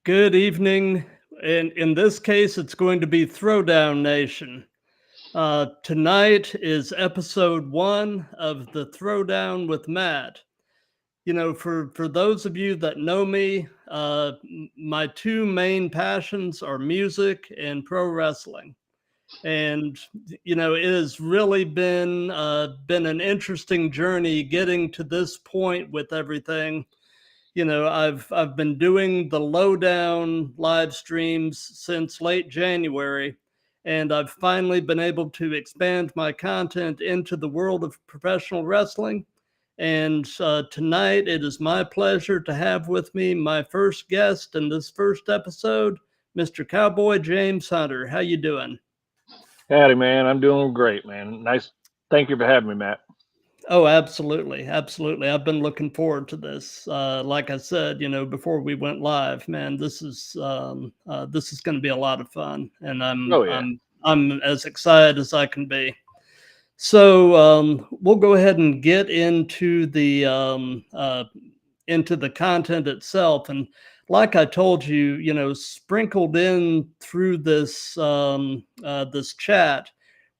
Good evening. In this case, it's going to be Throwdown Nation. Tonight is episode 1 of the Throwdown with Matt. You know, for those of you that know me, my two main passions are music and pro wrestling. And it has really been an interesting journey getting to this point with everything. I've been doing the lowdown live streams since late January, and I've finally been able to expand my content into the world of professional wrestling. And tonight it is my pleasure to have with me my first guest in this first episode, Mr. Cowboy James Hunter. How you doing? Howdy, man. I'm doing great, man. Nice. Thank you for having me, Matt. Oh, absolutely. Absolutely. I've been looking forward to this. Like I said, before we went live, man, this is going to be a lot of fun, and Oh, yeah. I'm as excited as I can be. So we'll go ahead and get into the content itself. And like I told you, sprinkled in through this chat,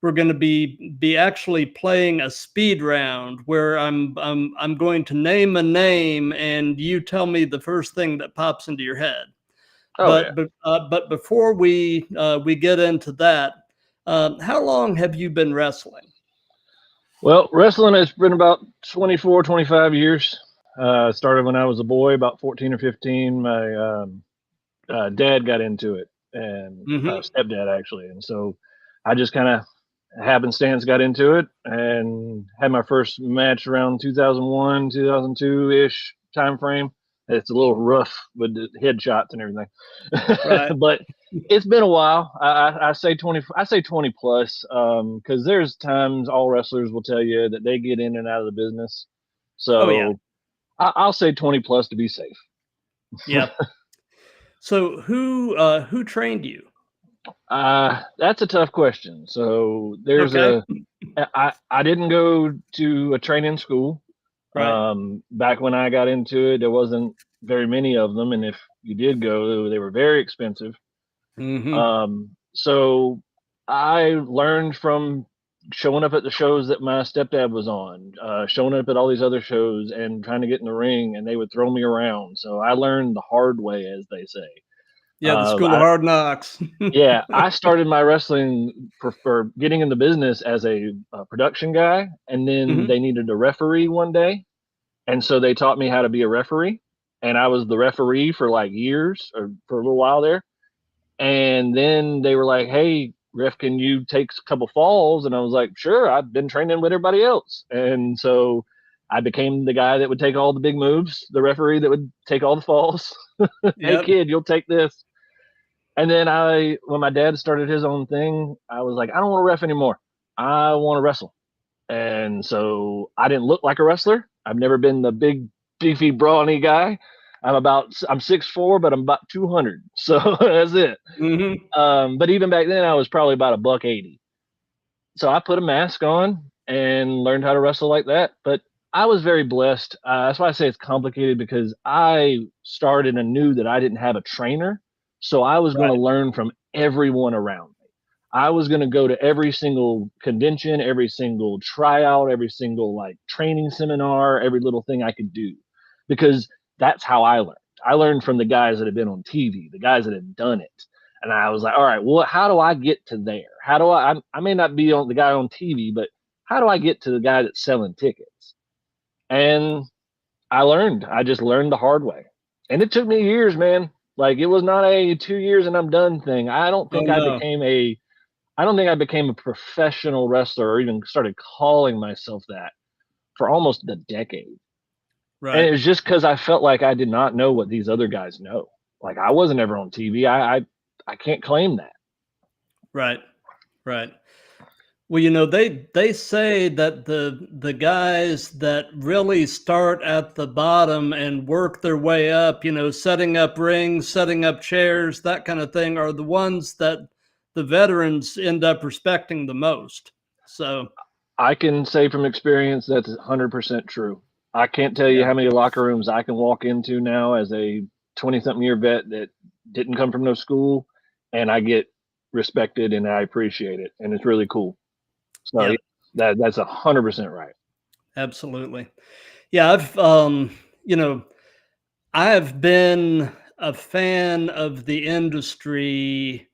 we're going to be actually playing a speed round where I'm going to name a name and you tell me the first thing that pops into your head. But before we get into that, how long have you been wrestling? Well, wrestling has been about 24, 25 years. Started when I was a boy, about 14 or 15. My dad got into it, and stepdad actually. And so I just kind of happenstance got into it and had my first match around 2001, 2002-ish time frame. It's a little rough with the headshots and everything. Right. But it's been a while. I say 20. I say 20 plus, because there's times all wrestlers will tell you that they get in and out of the business. So yeah. I'll say 20 plus to be safe. Yeah. So who trained you? That's a tough question. So there's I didn't go to a training school. Right. Back when I got into it, there wasn't very many of them, and if you did go, they were very expensive. So I learned from showing up at the shows that my stepdad was on, showing up at all these other shows and trying to get in the ring, and they would throw me around. So I learned the hard way, as they say. Yeah, the school of hard knocks. Yeah, I started my wrestling for getting in the business as a production guy, and then they needed a referee one day. And so they taught me how to be a referee, and I was the referee for like years or for a little while there. And then they were like, "Hey, ref, can you take a couple falls?" And I was like, "Sure, I've been training with everybody else." And so I became the guy that would take all the big moves, the referee that would take all the falls. Hey, kid, you'll take this. And then when my dad started his own thing, I was like, I don't want to ref anymore. I want to wrestle. And so I didn't look like a wrestler. I've never been the big, beefy, brawny guy. I'm 6'4", but I'm about 200. So that's it. But even back then, I was probably about $180. So I put a mask on and learned how to wrestle like that. But I was very blessed. That's why I say it's complicated, because I started and knew that I didn't have a trainer. So I was going to learn from everyone around me. I was going to go to every single convention, every single tryout, every single like training seminar, every little thing I could do, because that's how I learned. I learned from the guys that had been on TV, the guys that had done it. And I was like, all right, well, how do I get to there? How do I may not be on the guy on TV, but how do I get to the guy that's selling tickets? And I just learned the hard way. And it took me years, man. Like, it was not a 2 years and I'm done thing. I don't think I became a professional wrestler, or even started calling myself that, for almost a decade. Right. And it was just because I felt like I did not know what these other guys know. Like, I wasn't ever on TV. I can't claim that. Right. Well, they say that the guys that really start at the bottom and work their way up, setting up rings, setting up chairs, that kind of thing, are the ones that the veterans end up respecting the most. So I can say from experience that's 100% true. I can't tell you how many locker rooms I can walk into now as a 20-something year vet that didn't come from no school, and I get respected and I appreciate it, and it's really cool. So Yeah, that's 100% right. absolutely. Yeah, you know, I have been a fan of the industry.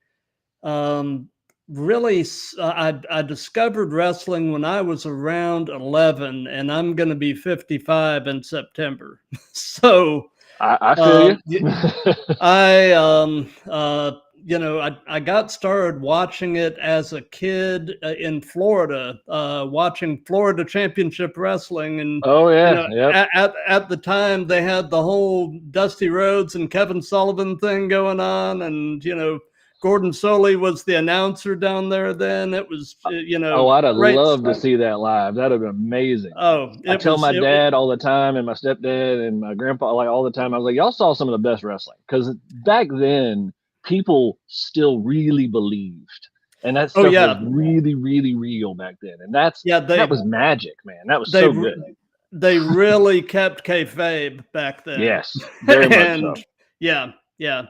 Um, really, I discovered wrestling when I was around 11, and I'm going to be 55 in September. So, I feel you. I I got started watching it as a kid in Florida, watching Florida Championship Wrestling, and Oh yeah, yep. at the time they had the whole Dusty Rhodes and Kevin Sullivan thing going on, and Gordon Soley was the announcer down there then. It was Oh, I'd have great loved to stuff. see that live. That'd have been amazing. Oh, I it tell was my it. dad all the time, and my stepdad, and my grandpa, like all the time. I was like, "Y'all saw some of the best wrestling," because back then people still really believed, and that Oh stuff was yeah, really, really real back then. And yeah. that was magic, man. That was They so good. they really kept kayfabe back then, Yes, very much and so. yeah, yeah.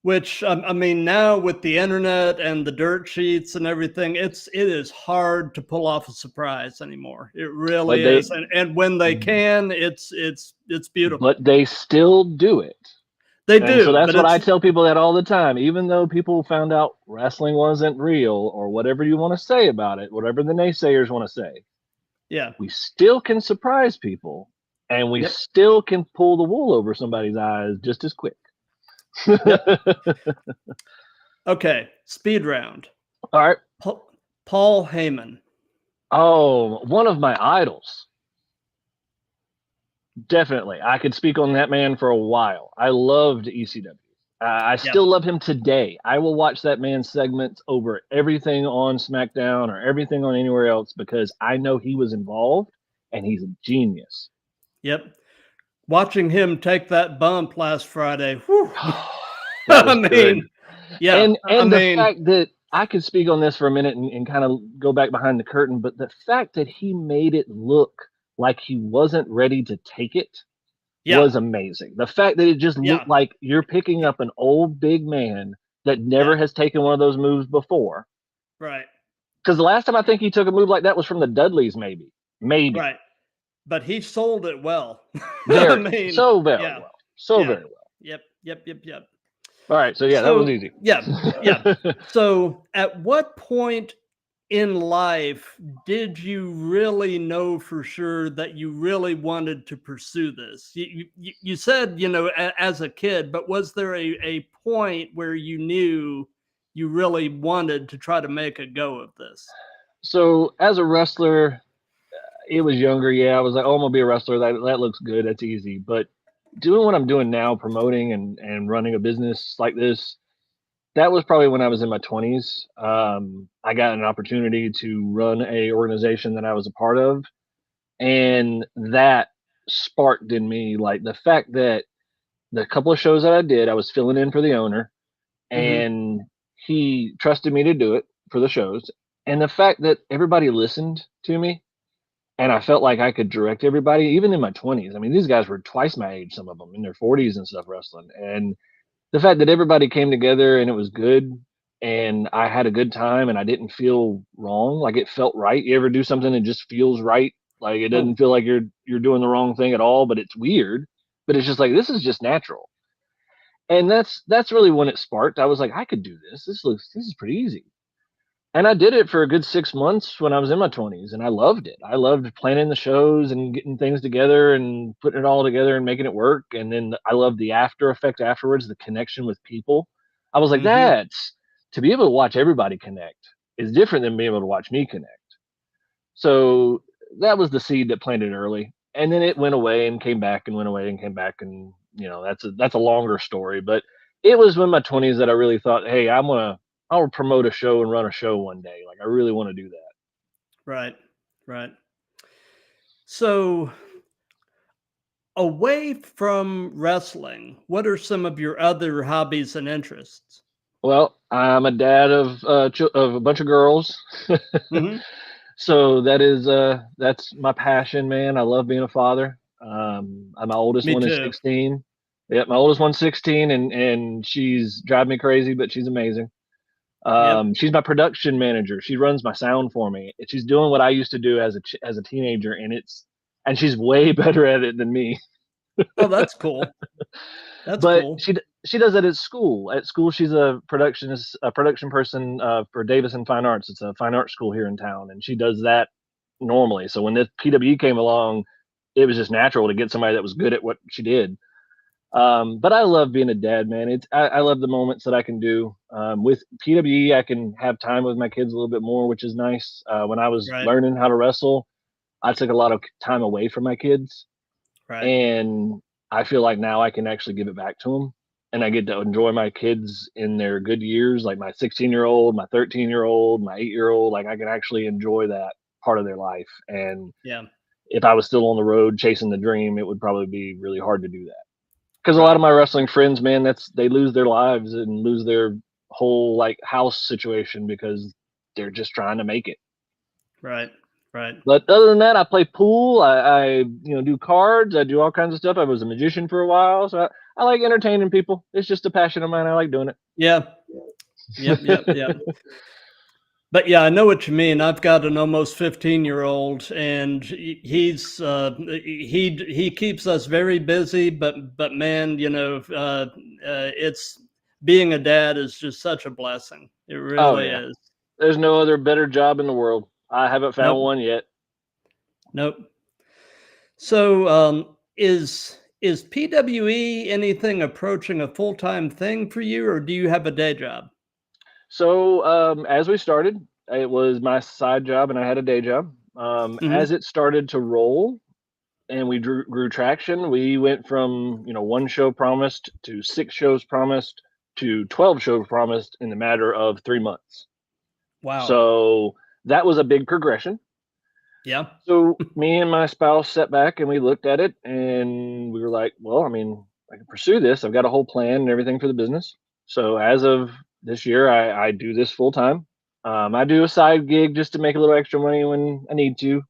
Which I mean, now with the internet and the dirt sheets and everything, it is hard to pull off a surprise anymore. It really But they, is, and when they can, it's beautiful. but they still do it. They And so do, that's but what I it's tell people that all the time. Even though people found out wrestling wasn't real or whatever you want to say about it, whatever the naysayers want to say, yeah, we still can surprise people and we yep, still can pull the wool over somebody's eyes just as quick. yep. Okay, speed round. All right. Paul Heyman. Oh, one of my idols. Definitely. I could speak on that man for a while. I loved ECW. I Yep, still love him today. I will watch that man's segments over everything on SmackDown or everything on anywhere else because I know he was involved and he's a genius. yep. Watching him take that bump last Friday. Whew. That I was good. mean, yeah. I And the mean, fact that I could speak on this for a minute and kind of go back behind the curtain, but the fact that he made it look like he wasn't ready to take it yeah, was amazing. The fact that it just yeah, looked like you're picking up an old big man that yeah. never has taken one of those moves before. Right, Because the last time I think he took a move like that was from the Dudleys, maybe. Maybe. right. But he sold it well. I Very. mean, So very yeah, well. So yeah. very well. Yep, yep, yep, yep. All right. So, yeah, that was So, easy. yeah, yeah. So, at what point in life did you really know for sure that you really wanted to pursue this? You said, as a kid, but was there a point where you knew you really wanted to try to make a go of this? So, as a wrestler, it was younger. Yeah, I was like, oh, I'm going to be a wrestler. That looks good. That's easy. But doing what I'm doing now, promoting and running a business like this, that was probably when I was in my 20s. I got an opportunity to run a organization that I was a part of, and that sparked in me like the fact that the couple of shows that I did, I was filling in for the owner, Hmm. and he trusted me to do it for the shows, and the fact that everybody listened to me, and I felt like I could direct everybody, even in my 20s. I mean, these guys were twice my age, some of them in their 40s and stuff wrestling, and the fact that everybody came together and it was good and I had a good time and I didn't feel wrong, like it felt right. You ever do something that just feels right? Like it Oh, doesn't feel like you're doing the wrong thing at all, but it's weird. But it's just like this is just natural. And that's really when it sparked. I was like, I could do this. This is pretty easy. And I did it for a good 6 months when I was in my 20s, and I loved it. I loved planning the shows and getting things together and putting it all together and making it work. And then I loved the after effect afterwards, the connection with people. I was like, hmm. that's to be able to watch everybody connect is different than being able to watch me connect. So that was the seed that planted early. And then it went away and came back and went away and came back. And, that's a longer story. But it was in my 20s that I really thought, hey, I'll promote a show and run a show one day. Like I really want to do that. Right, right. So, away from wrestling, what are some of your other hobbies and interests? Well, I'm a dad of a bunch of girls, Hmm. so that's my passion, man. I love being a father. My oldest Me one is too. 16, Yeah, my oldest one's 16, and she's driving me crazy, but she's amazing. Yep. She's my production manager. She runs my sound for me. She's doing what I used to do as a teenager, and she's way better at it than me. Oh, that's cool. That's But cool. she does it at school. At school, she's a production person for Davison Fine Arts. It's a fine arts school here in town, and she does that normally. So when this PWE came along, it was just natural to get somebody that was good at what she did. But I love being a dad, man. I love the moments that I can do with PWE. I can have time with my kids a little bit more, which is nice. When I was Right. learning how to wrestle, I took a lot of time away from my kids, Right. and I feel like now I can actually give it back to them, and I get to enjoy my kids in their good years, like my 16-year-old, my 13-year-old, my 8-year-old. Like I can actually enjoy that part of their life. And Yeah. if I was still on the road chasing the dream, it would probably be really hard to do that. Because a lot Right. of my wrestling friends, man, they lose their lives and lose their whole like house situation because they're just trying to make it. Right. Right. But other than that, I play pool. I do cards. I do all kinds of stuff. I was a magician for a while, so I like entertaining people. It's just a passion of mine. I like doing it. Yeah. Yep. Yep. Yep. But yeah, I know what you mean. I've got an almost 15-year-old, and he keeps us very busy. But man, it's being a dad is just such a blessing. It Oh really yeah, is. there's no other better job in the world. I haven't found Nope. one yet. Nope. So, is PWE anything approaching a full-time thing for you, or do you have a day job? So as we started, it was my side job, and I had a day job. Hmm. As it started to roll, and we grew traction, we went from one show promised to 6 shows promised to 12 shows promised in the matter of 3 months. Wow. So that was a big progression. Yeah. So me and my spouse sat back and we looked at it and we were like, well, I mean, I can pursue this. I've got a whole plan and everything for the business. So as of this year, I do this full time. I do a side gig just to make a little extra money when I need to,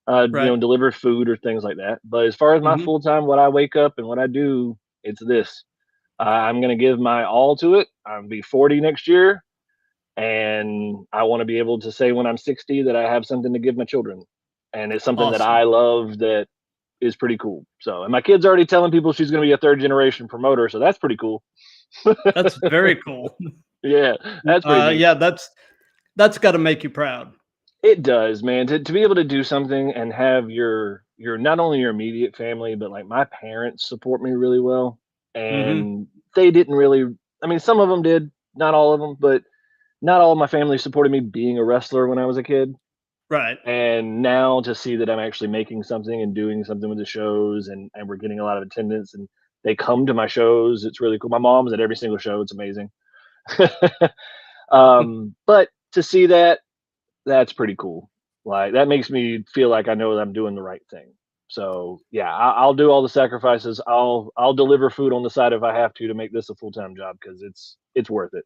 Right. deliver food or things like that. But as far as my Hmm. full time, what I wake up and what I do, it's this. I'm going to give my all to it. I'll be 40 next year. And I want to be able to say when I'm 60 that I have something to give my children. And it's something that Awesome. I love that is pretty cool. So, and my kid's already telling people she's going to be a third generation promoter. So that's pretty cool. That's very cool. Yeah, that's pretty neat. Yeah, that's got to make you proud. It does, man. To be able to do something and have your not only your immediate family, but like my parents support me really well. Hmm. And they didn't really, I mean, some of them did, not all of them, but not all of my family supported me being a wrestler when I was a kid. Right. And now to see that I'm actually making something and doing something with the shows, and we're getting a lot of attendance, and they come to my shows, it's really cool. My mom's at every single show. It's amazing. But to see that, that's pretty cool. Like that makes me feel like I know that I'm doing the right thing. So yeah, I'll do all the sacrifices. I'll deliver food on the side if I have to make this a full time job because it's worth it.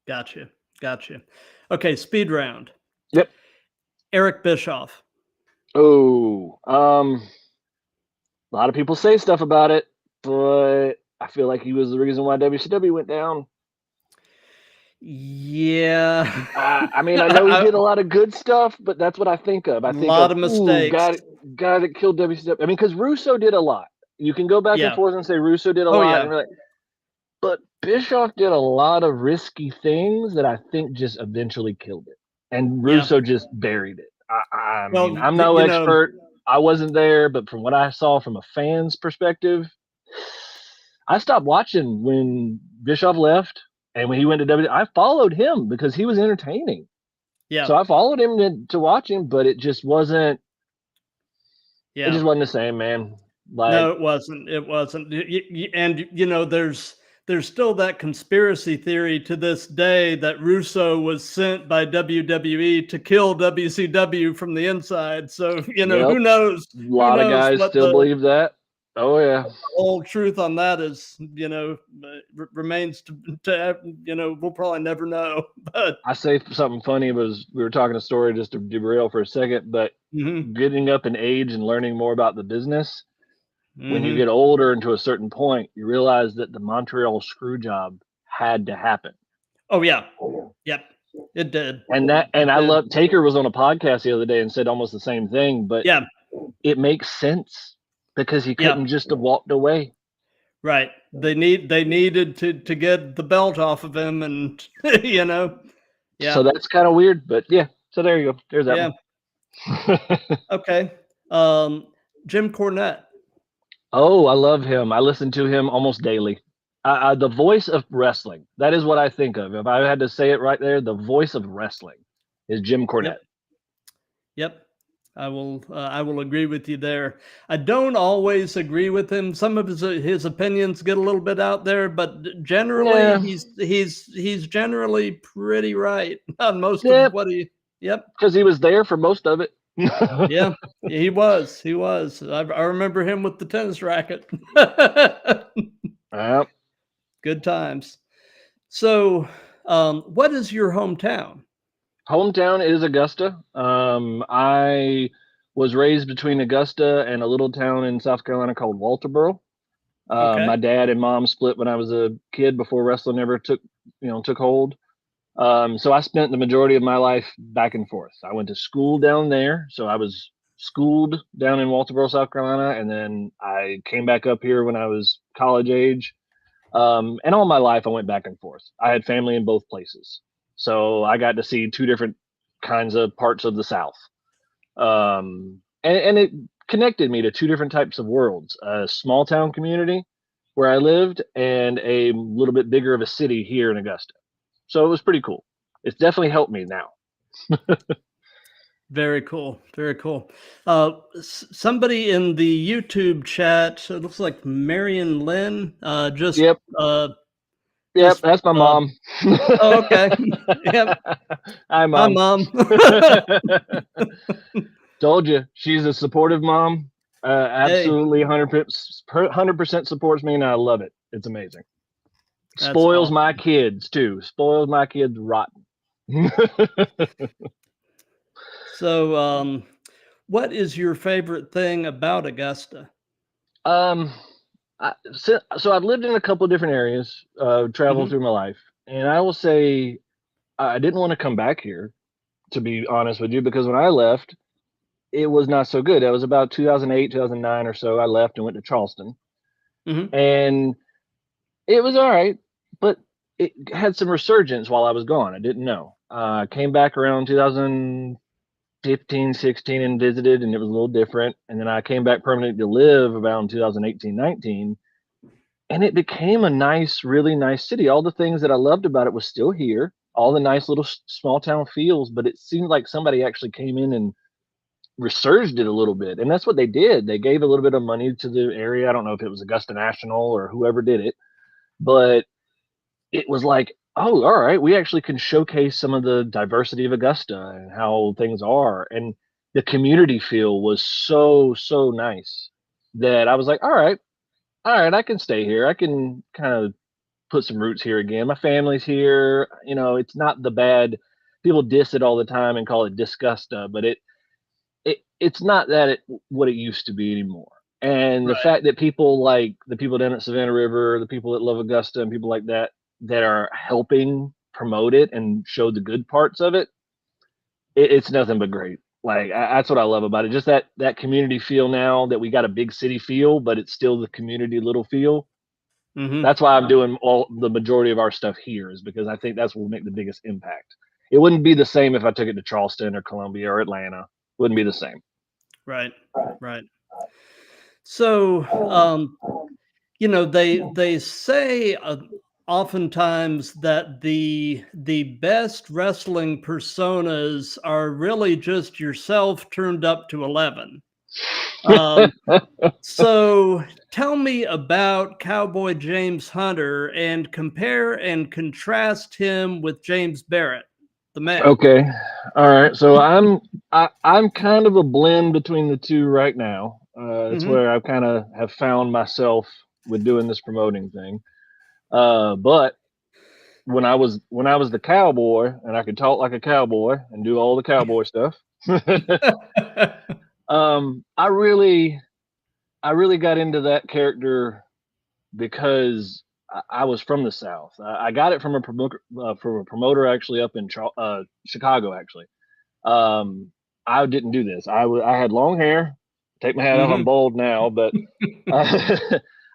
Gotcha. Gotcha. Okay, speed round. Yep. Eric Bischoff. Oh, a lot of people say stuff about it, but I feel like he was the reason why WCW went down. Yeah. I mean, I know he did a lot of good stuff, but that's what I think of. I think Lot of, of ooh, mistakes. guy that killed WCW. I mean, because Russo did a lot. You can go back and Yeah. forth and say Russo did a Oh lot, yeah. and like, but Bischoff did a lot of risky things that I think just eventually killed it, and Yeah. Russo just buried it. I Well, mean, I'm no you know, expert. I wasn't there, but from what I saw from a fan's perspective, I stopped watching when Bischoff left, and when he went to W. I followed him because he was entertaining. yeah. So I followed him to watch him, but it just wasn't. It Yeah. just wasn't the same, man. Like, No, it wasn't. It wasn't. And there's still that conspiracy theory to this day that Russo was sent by WWE to kill WCW from the inside. So, yep, who knows? a Who lot of knows guys what still the believe that. Oh yeah, whole truth on that is, remains to we'll probably never know. But I say something funny was we were talking a story just to derail for a second, but mhm, getting up in age and learning more about the business, when you get older and to a certain point, you realize that the Montreal screw job had to happen. Oh yeah. Yep. It did. And I love Taker was on a podcast the other day and said almost the same thing, but yeah, it makes sense because he couldn't just have walked away. Right. They needed to get the belt off of him, and you know. Yeah. So that's kind of weird, but yeah. So there you go. There's that one. Okay. Jim Cornette. Oh, I love him. I listen to him almost daily. The voice of wrestling. That is what I think of. If I had to say it right there, the voice of wrestling is Jim Cornette. Yep. I will agree with you there. I don't always agree with him. Some of his opinions get a little bit out there, but generally he's generally pretty right on most of what he. Yep. Because he was there for most of it. Yeah, he was. I remember him with the tennis racket. Yep. Good times. So, what is your hometown? Hometown is Augusta. I was raised between Augusta and a little town in South Carolina called Walterboro. My dad and mom split when I was a kid before wrestling ever took hold. So I spent the majority of my life back and forth. I went to school down there, so I was schooled down in Walterboro, South Carolina, and then I came back up here when I was college age. And all my life I went back and forth. I had family in both places. So I got to see two different kinds of parts of the South. And it connected me to two different types of worlds, a small town community where I lived and a little bit bigger of a city here in Augusta. So it was pretty cool. It's definitely helped me now. Very cool. Very cool. Somebody in the YouTube chat, it looks like Marion Lynn, just Yep. Yep, that's my mom. Oh, okay. Yep. Hi, Mom. Hi, Mom. Told you, she's a supportive mom. Absolutely 100% supports me, and I love it. It's amazing. That's Spoils awesome. My kids, too. Spoils my kids rotten. So, what is your favorite thing about Augusta? So I've lived in a couple of different areas, traveled through my life, and I will say I didn't want to come back here, to be honest with you, because when I left, it was not so good. That was about 2008, 2009 or so. I left and went to Charleston, and it was all right, but it had some resurgence while I was gone. I didn't know. I came back around 2015, 16 and visited, and it was a little different. And then I came back permanently to live around 2018, 19. And it became a nice, really nice city. All the things that I loved about it was still here. All the nice little small town feels, but it seemed like somebody actually came in and resurged it a little bit. And that's what they did. They gave a little bit of money to the area. I don't know if it was Augusta National or whoever did it, but it was like, oh, all right, we actually can showcase some of the diversity of Augusta and how things are. And the community feel was so, so nice that I was like, all right, I can stay here. I can kind of put some roots here again. My family's here. You know, it's not the bad. People diss it all the time and call it disgusta, but it's not what it used to be anymore. And the fact that people like the people down at Savannah River, the people that love Augusta and people like that are helping promote it and show the good parts of it, it's nothing but great. Like that's what I love about it. Just that community feel now that we got a big city feel, but it's still the community little feel. That's why I'm doing the majority of our stuff here, is because I think that's what will make the biggest impact. It wouldn't be the same if I took it to Charleston or Columbia or Atlanta. Wouldn't be the same. Right. So, they say oftentimes that the best wrestling personas are really just yourself turned up to 11. So tell me about Cowboy James Hunter and compare and contrast him with James Barrett, the man. Okay. All right. So I'm kind of a blend between the two right now. That's where I kind of have found myself with doing this promoting thing. But when I was the cowboy and I could talk like a cowboy and do all the cowboy stuff, I really got into that character because I was from the South. I got it from a promoter actually up in Chicago. Actually, I didn't do this. I had long hair. Take my hat off. I'm Mm-hmm. bald now, but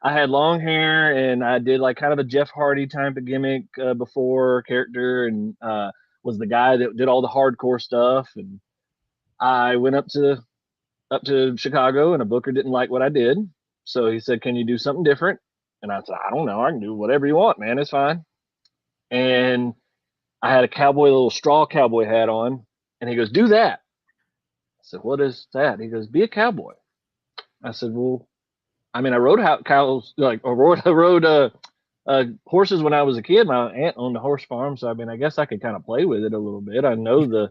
I had long hair, and I did like kind of a Jeff Hardy type of gimmick before character, and was the guy that did all the hardcore stuff. And I went up to Chicago, and a booker didn't like what I did, so he said, "Can you do something different?" And I said, "I don't know. I can do whatever you want, man. It's fine." And I had a little straw cowboy hat on, and he goes, "Do that." I said, "What is that?" He goes, "Be a cowboy." I said, "Well, I mean, I rode cows, like, or rode horses when I was a kid. My aunt owned a horse farm, so I mean, I guess I could kind of play with it a little bit. I know the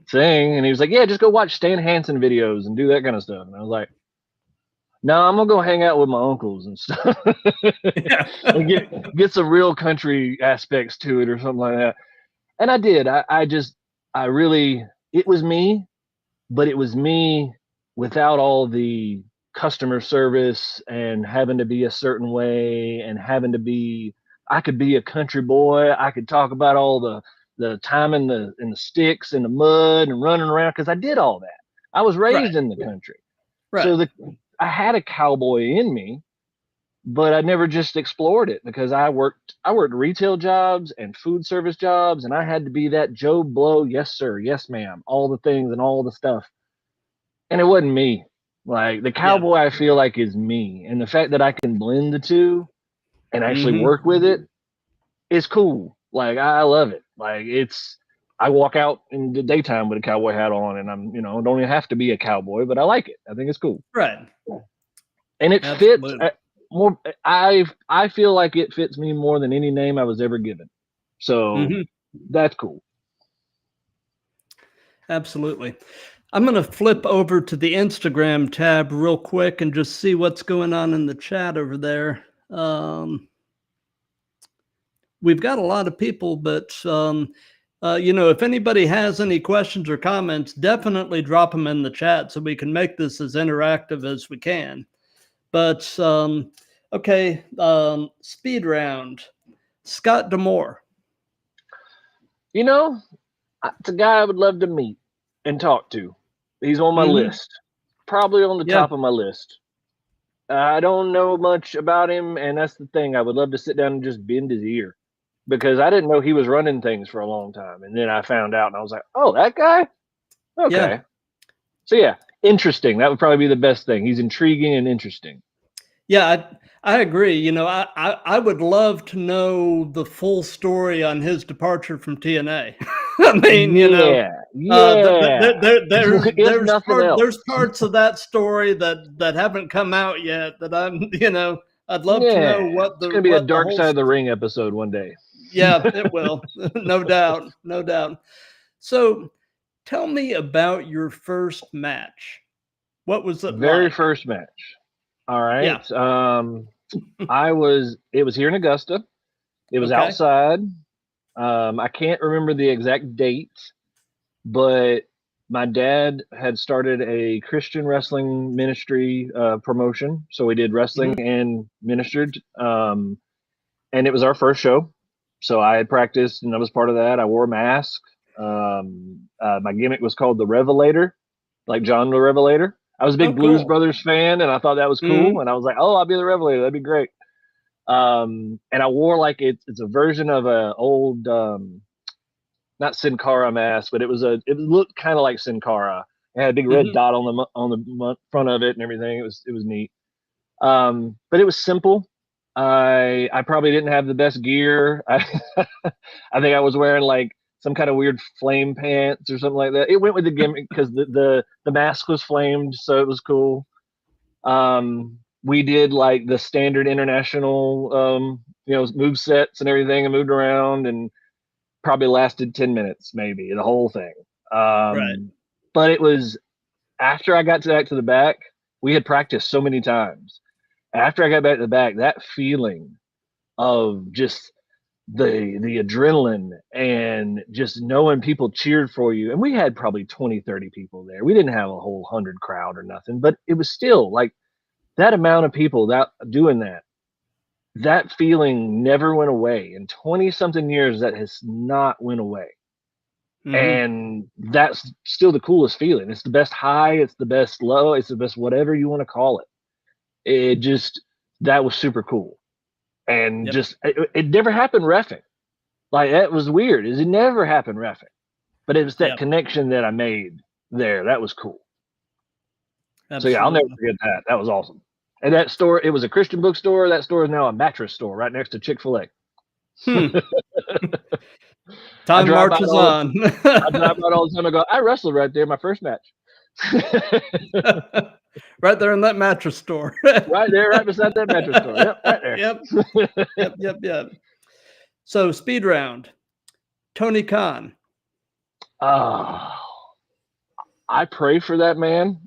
thing." And he was like, "Yeah, just go watch Stan Hansen videos and do that kind of stuff." And I was like, "No, I'm gonna go hang out with my uncles and stuff Yeah. and get some real country aspects to it or something like that." And I did. I really, it was me, but it was me without all the customer service and having to be a certain way and having to be. I could be a country boy. I could talk about all the time in the sticks and the mud and running around because I did all that. I was Right. raised in the country, Right. so I had a cowboy in me, but I never just explored it because I worked retail jobs and food service jobs, and I had to be that Joe Blow, yes sir, yes ma'am, all the things and all the stuff. And it wasn't me. Like the Yeah. cowboy I feel like is me. And the fact that I can blend the two and actually Mm-hmm. work with it is cool. Like I love it. Like I walk out in the daytime with a cowboy hat on, and don't even have to be a cowboy, but I like it. I think it's cool. Right. And it fits Absolutely. more. I feel like it fits me more than any name I was ever given. So Mm-hmm. that's cool. Absolutely. I'm going to flip over to the Instagram tab real quick and just see what's going on in the chat over there. We've got a lot of people, but if anybody has any questions or comments, definitely drop them in the chat so we can make this as interactive as we can. But okay, speed round. Scott Demore. It's a guy I would love to meet and talk to. He's on my Mm-hmm. list, probably on the Yeah. top of my list. I don't know much about him, and that's the thing. I would love to sit down and just bend his ear because I didn't know he was running things for a long time, and then I found out, and I was like, "Oh, that guy? Yeah. Okay." So yeah, interesting. That would probably be the best thing. He's intriguing and interesting. Yeah, I agree. I would love to know the full story on his departure from TNA. I mean, Yeah, yeah. If nothing there's else, parts of that story that haven't come out yet that I'd love to know yeah, it's gonna be a what the Dark whole Side of the Ring episode one day. yeah, it will. No doubt. No doubt. So tell me about your first match. What was it Very like? first match. All Yeah. right. It was here in Augusta. It was Okay. outside. I can't remember the exact date, but my dad had started a Christian wrestling ministry promotion. So we did wrestling Mhm. and ministered. And it was our first show. So I had practiced and I was part of that. I wore a mask. My gimmick was called the Revelator, like John the Revelator. I was a Oh, big Blues cool. Brothers fan, and I thought that was cool. Mhm. And I was like, "Oh, I'll be the Revelator. That'd be great." And I wore like it's a version of a old not Sin Cara mask, but it looked kind of like Sin Cara. It had a big red Mhm. dot on the front of it and everything. It was neat. But it was simple. I probably didn't have the best gear. I think I was wearing like some kind of weird flame pants or something like that. It went with the gimmick because the mask was flamed, so it was cool. We did like the standard international move sets and everything, and moved around, and probably lasted 10 minutes maybe the whole thing. Right. But it was after I got back to the back. We had practiced so many times. After I got back to the back, that feeling of just the adrenaline and just knowing people cheered for you, and we had probably 20, 30 people there. We didn't have a whole 100 crowd or nothing, but it was still like that amount of people that doing that feeling never went away. In 20 something years, that has not went away. And that's still the coolest feeling. It's the best high, it's the best low, it's the best whatever you want to call it. It just, that was super cool. And just it never happened reffing. Like, that was weird. It never happened reffing. But it was that connection that I made there. That was cool. Absolutely. So yeah, I'll never forget that. That was awesome. And that store, it was a Christian bookstore. That store is now a mattress store right next to Chick-fil-A. Time marches on. I drive by all the time. I go, I wrestled right there, my first match. Right there in that mattress store. Right there, right beside that mattress store. Yep, right there. Yep. So, speed round. Tony Khan. I pray for that man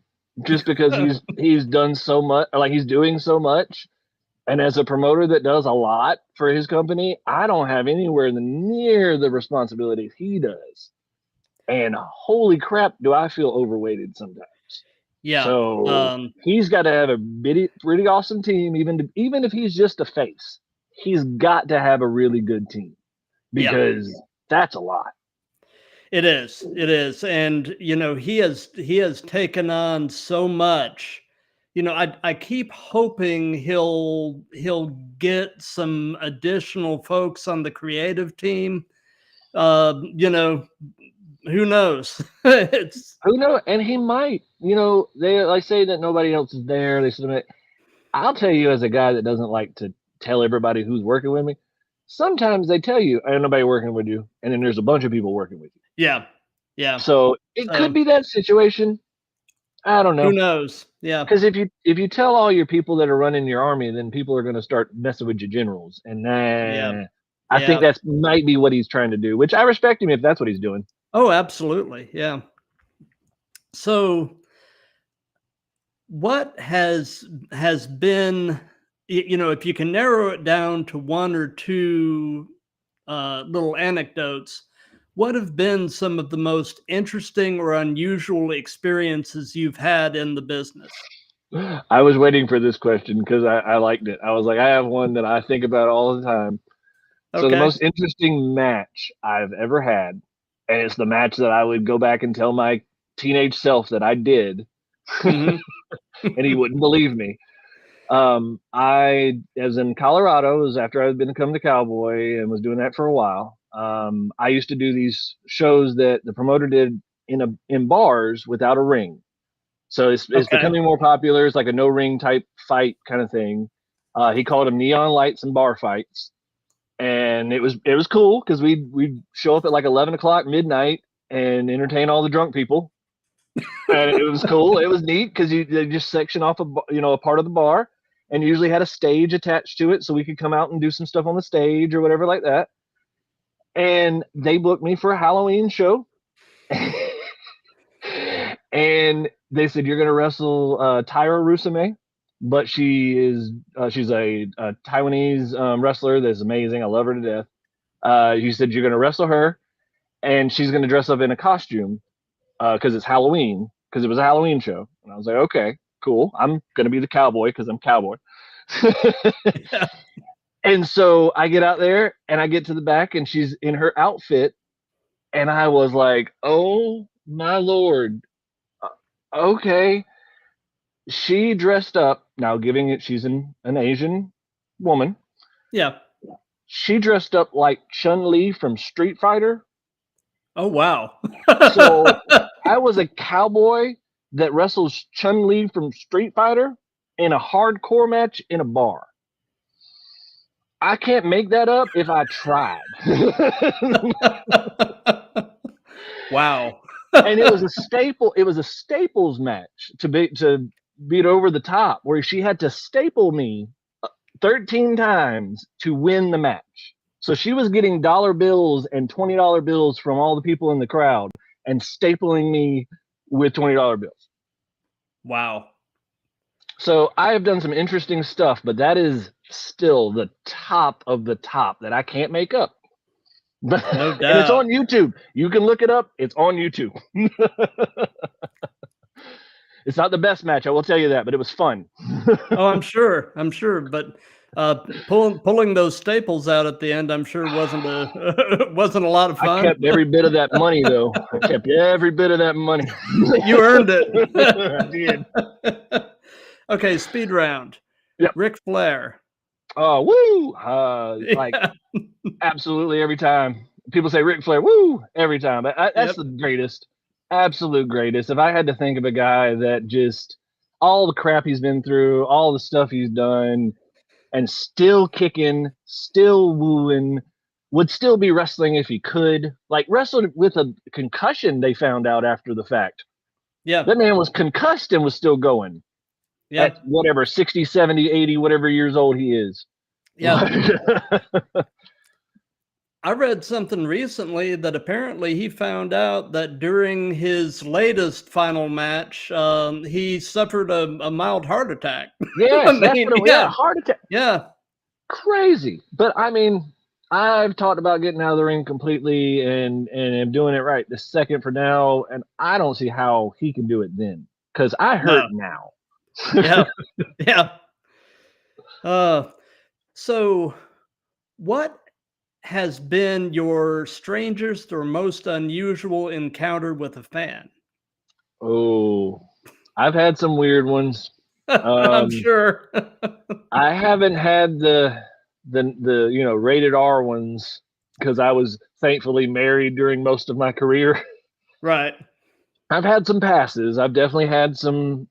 just because he's done so much, like he's doing so much. And as a promoter that does a lot for his company, I don't have anywhere near the responsibilities he does. And holy crap, do I feel overweighted sometimes. Yeah. So he's got to have a pretty awesome team, even if he's just a face. He's got to have a really good team because that's a lot. It is. And, you know, he has taken on so much. You know, I keep hoping he'll get some additional folks on the creative team. You know, who knows? Who knows? And he might. You know, they like say that nobody else is there. They said, I'll tell you, as a guy that doesn't like to tell everybody who's working with me, sometimes they tell you, ain't nobody working with you, and then there's a bunch of people working with you. Yeah. So it could be that situation. I don't know. Who knows? Yeah. Because if you tell all your people that are running your army, then people are going to start messing with your generals, and I think that's might be what he's trying to do. Which I respect him if that's what he's doing. Oh, absolutely. Yeah. So, what has been, you know, if you can narrow it down to one or two little anecdotes, what have been some of the most interesting or unusual experiences you've had in the business? I was waiting for this question because I liked it. I was like, I have one that I think about all the time. Okay. So the most interesting match I've ever had, and it's the match that I would go back and tell my teenage self that I did, and he wouldn't believe me. I was in Colorado. It was after I had become the Cowboy and was doing that for a while. I used to do these shows that the promoter did in bars without a ring. So it's becoming more popular. It's like a no ring type fight kind of thing. He called them neon lights and bar fights. And it was cool because we'd show up at like 11 o'clock midnight and entertain all the drunk people. And it was cool. It was neat because they just section off a part of the bar and usually had a stage attached to it so we could come out and do some stuff on the stage or whatever like that. And they booked me for a Halloween show. And they said, you're going to wrestle Tyra Rusame, but she's a Taiwanese wrestler that's amazing. I love her to death. He said, you're going to wrestle her, and she's going to dress up in a costume because it's Halloween, because it was a Halloween show. And I was like, okay, cool. I'm going to be the Cowboy because I'm Cowboy. And so I get out there, and I get to the back, and she's in her outfit, and I was like, oh, my Lord. Okay. She dressed up, now she's an Asian woman. Yeah. She dressed up like Chun-Li from Street Fighter. Oh, wow. So I was a cowboy that wrestles Chun-Li from Street Fighter in a hardcore match in a bar. I can't make that up if I tried. Wow. And it was a staples match to beat over the top, where she had to staple me 13 times to win the match. So she was getting dollar bills and $20 bills from all the people in the crowd and stapling me with $20 bills. Wow. So I have done some interesting stuff, but that is still the top of the top that I can't make up. No doubt. And it's on YouTube. You can look it up. It's on YouTube. It's not the best match, I will tell you that, but it was fun. Oh, I'm sure. But pulling those staples out at the end, I'm sure wasn't wasn't a lot of I fun. kept every bit of that money, though. I kept every bit of that money. You earned it. I did. Okay, speed round. Yep. Ric Flair. Oh, woo! Like Yeah. absolutely every time. People say Ric Flair, woo! Every time. That's Yep. the greatest, absolute greatest. If I had to think of a guy that just all the crap he's been through, all the stuff he's done, and still kicking, still wooing, would still be wrestling if he could. Like wrestled with a concussion, they found out after the fact. Yeah. That man was concussed and was still going at Yeah. whatever, 60, 70, 80, whatever years old he is. Yeah. I read something recently that apparently he found out that during his latest final match, he suffered a mild heart attack. Yes, I that's mean, what it was. Yeah, heart attack. yeah, Crazy. But I mean, I've talked about getting out of the ring completely and am doing it right the second for now, and I don't see how he can do it then because I hurt no, now. yeah, yeah. So what has been your strangest or most unusual encounter with a fan? Oh, I've had some weird ones. I'm sure. I haven't had the rated R ones because I was thankfully married during most of my career. Right. I've had some passes. I've definitely had some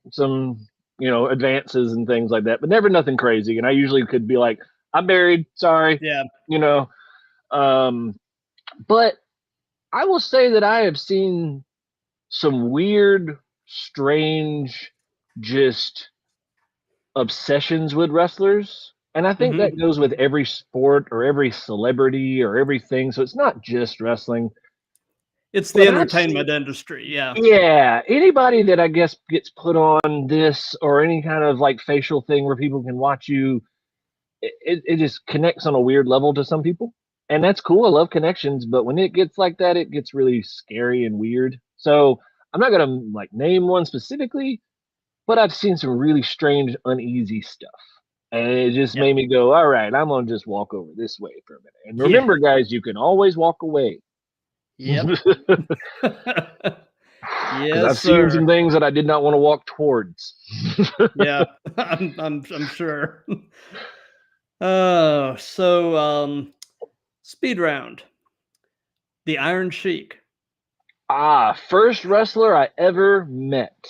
advances and things like that, but never nothing crazy. And I usually could be like, I'm married, sorry, Yeah. you know. Um, but I will say that I have seen some weird, strange, just obsessions with wrestlers. And I think Hmm. that goes with every sport or every celebrity or everything. So it's not just wrestling. It's the But I've seen, entertainment industry. Yeah. yeah, anybody that I guess gets put on this or any kind of like facial thing where people can watch you, it just connects on a weird level to some people. And that's cool. I love connections. But when it gets like that, it gets really scary and weird. So I'm not going to like name one specifically, but I've seen some really strange, uneasy stuff. And it just Yeah. made me go, all right, I'm going to just walk over this way for a minute. And Yeah. remember, guys, you can always walk away. Yep. Because Yes, I've seen sir. some things that I did not want to walk towards. Yeah. I'm sure. Speed round. The Iron Sheik. First wrestler I ever met.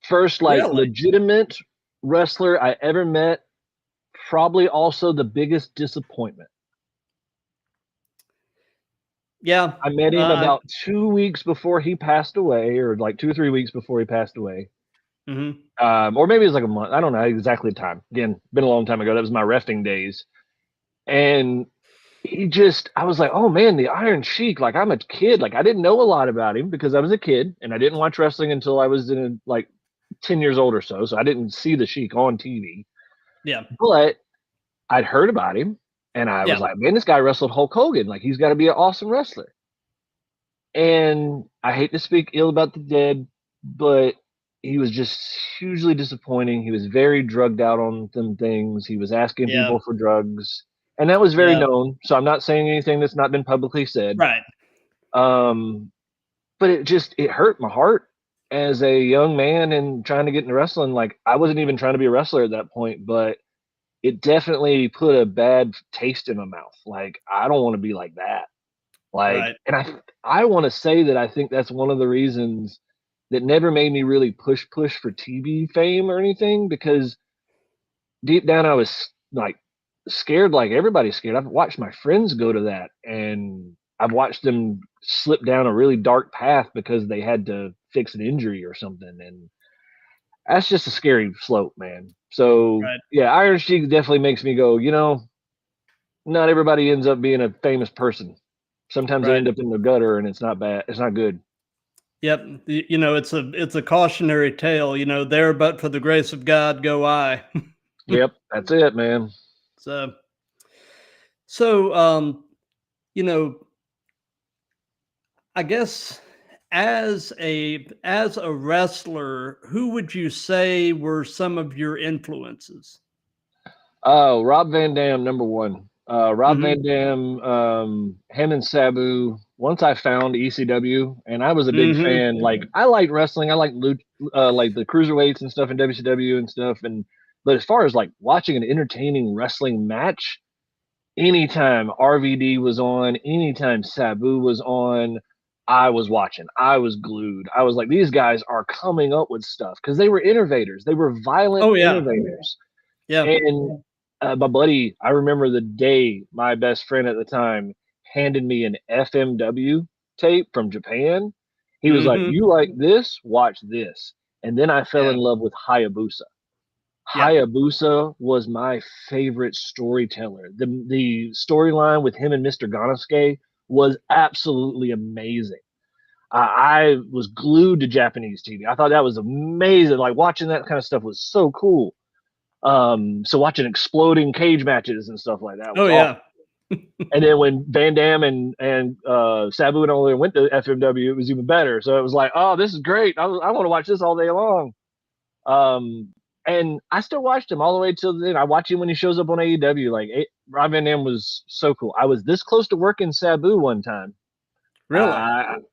First, like, Really? legitimate wrestler I ever met. Probably also the biggest disappointment. Yeah. I met him Uh, about 2 weeks before he passed away, or like 2 or 3 weeks before he passed away. mhm. Or maybe it was like a month. I don't know exactly the time. Again, been a long time ago. That was my reffing days. And I was like, oh man, the Iron Sheik. Like, I'm a kid. Like, I didn't know a lot about him because I was a kid and I didn't watch wrestling until I was like 10 years old or so. So I didn't see the Sheik on TV. Yeah. But I'd heard about him and I was Yeah. like, man, this guy wrestled Hulk Hogan. Like, he's got to be an awesome wrestler. And I hate to speak ill about the dead, but he was just hugely disappointing. He was very drugged out on some things. He was asking Yeah. people for drugs, and that was very Yeah. known. So I'm not saying anything that's not been publicly said. Right. Um, but it hurt my heart as a young man and trying to get into wrestling. Like, I wasn't even trying to be a wrestler at that point, but it definitely put a bad taste in my mouth. Like, I don't want to be like that. Like, Right. and I want to say that I think that's one of the reasons that never made me really push for TV fame or anything, because deep down I was like scared, like everybody's scared. I've watched my friends go to that, and I've watched them slip down a really dark path because they had to fix an injury or something, and that's just a scary slope, man. So Right. yeah, Iron Sheik definitely makes me go, not everybody ends up being a famous person. Sometimes they Right. end up in the gutter, and it's not bad. It's not good. Yep. It's a cautionary tale. There, but for the grace of God, go I. Yep, that's it, man. So, so, you know, I guess as a wrestler, who would you say were some of your influences? Oh, Rob Van Dam, number one. Rob Hmm. Van Dam, him and Sabu. Once I found ECW, and I was a big Hmm. fan. Like I liked wrestling. I like the cruiserweights and stuff in WCW and stuff. And but as far as like watching an entertaining wrestling match, anytime RVD was on, anytime Sabu was on, I was watching. I was glued. I was like, these guys are coming up with stuff because they were innovators. They were violent Oh yeah, innovators. yeah. And my buddy, I remember the day my best friend at the time handed me an FMW tape from Japan. He was like, Hmm. "You like this? Watch this." And then I fell Yeah, in love with Hayabusa. yeah. Hayabusa was my favorite storyteller. The storyline with him and Mr. Ganosuke was absolutely amazing. I was glued to Japanese TV. I thought that was amazing. Like watching that kind of stuff was so cool. So watching exploding cage matches and stuff like that Oh was yeah. awesome. And then when Van Dam and Sabu and only went to FMW, it was even better. So it was like, oh, this is great. I want to watch this all day long. Um, and I still watched him all the way till then. I watch him when he shows up on AEW. Rob Van Dam was so cool. I was this close to working Sabu one time. Really?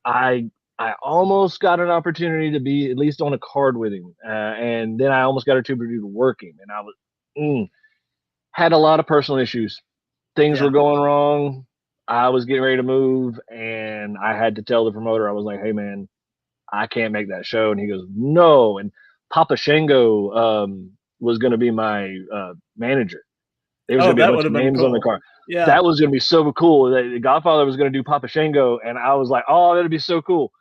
I almost got an opportunity to be at least on a card with him, and then I almost got a opportunity to work him, and I was had a lot of personal issues. Things were Yeah. going wrong. I was getting ready to move, and I had to tell the promoter. I was like, "Hey, man, I can't make that show." And he goes, "No." And Papa Shango was going to be my manager. There was Oh, going to be a that bunch would of have been names on the cool. card. Yeah. That was going to be so cool. The Godfather was going to do Papa Shango, and I was like, "Oh, that'd be so cool."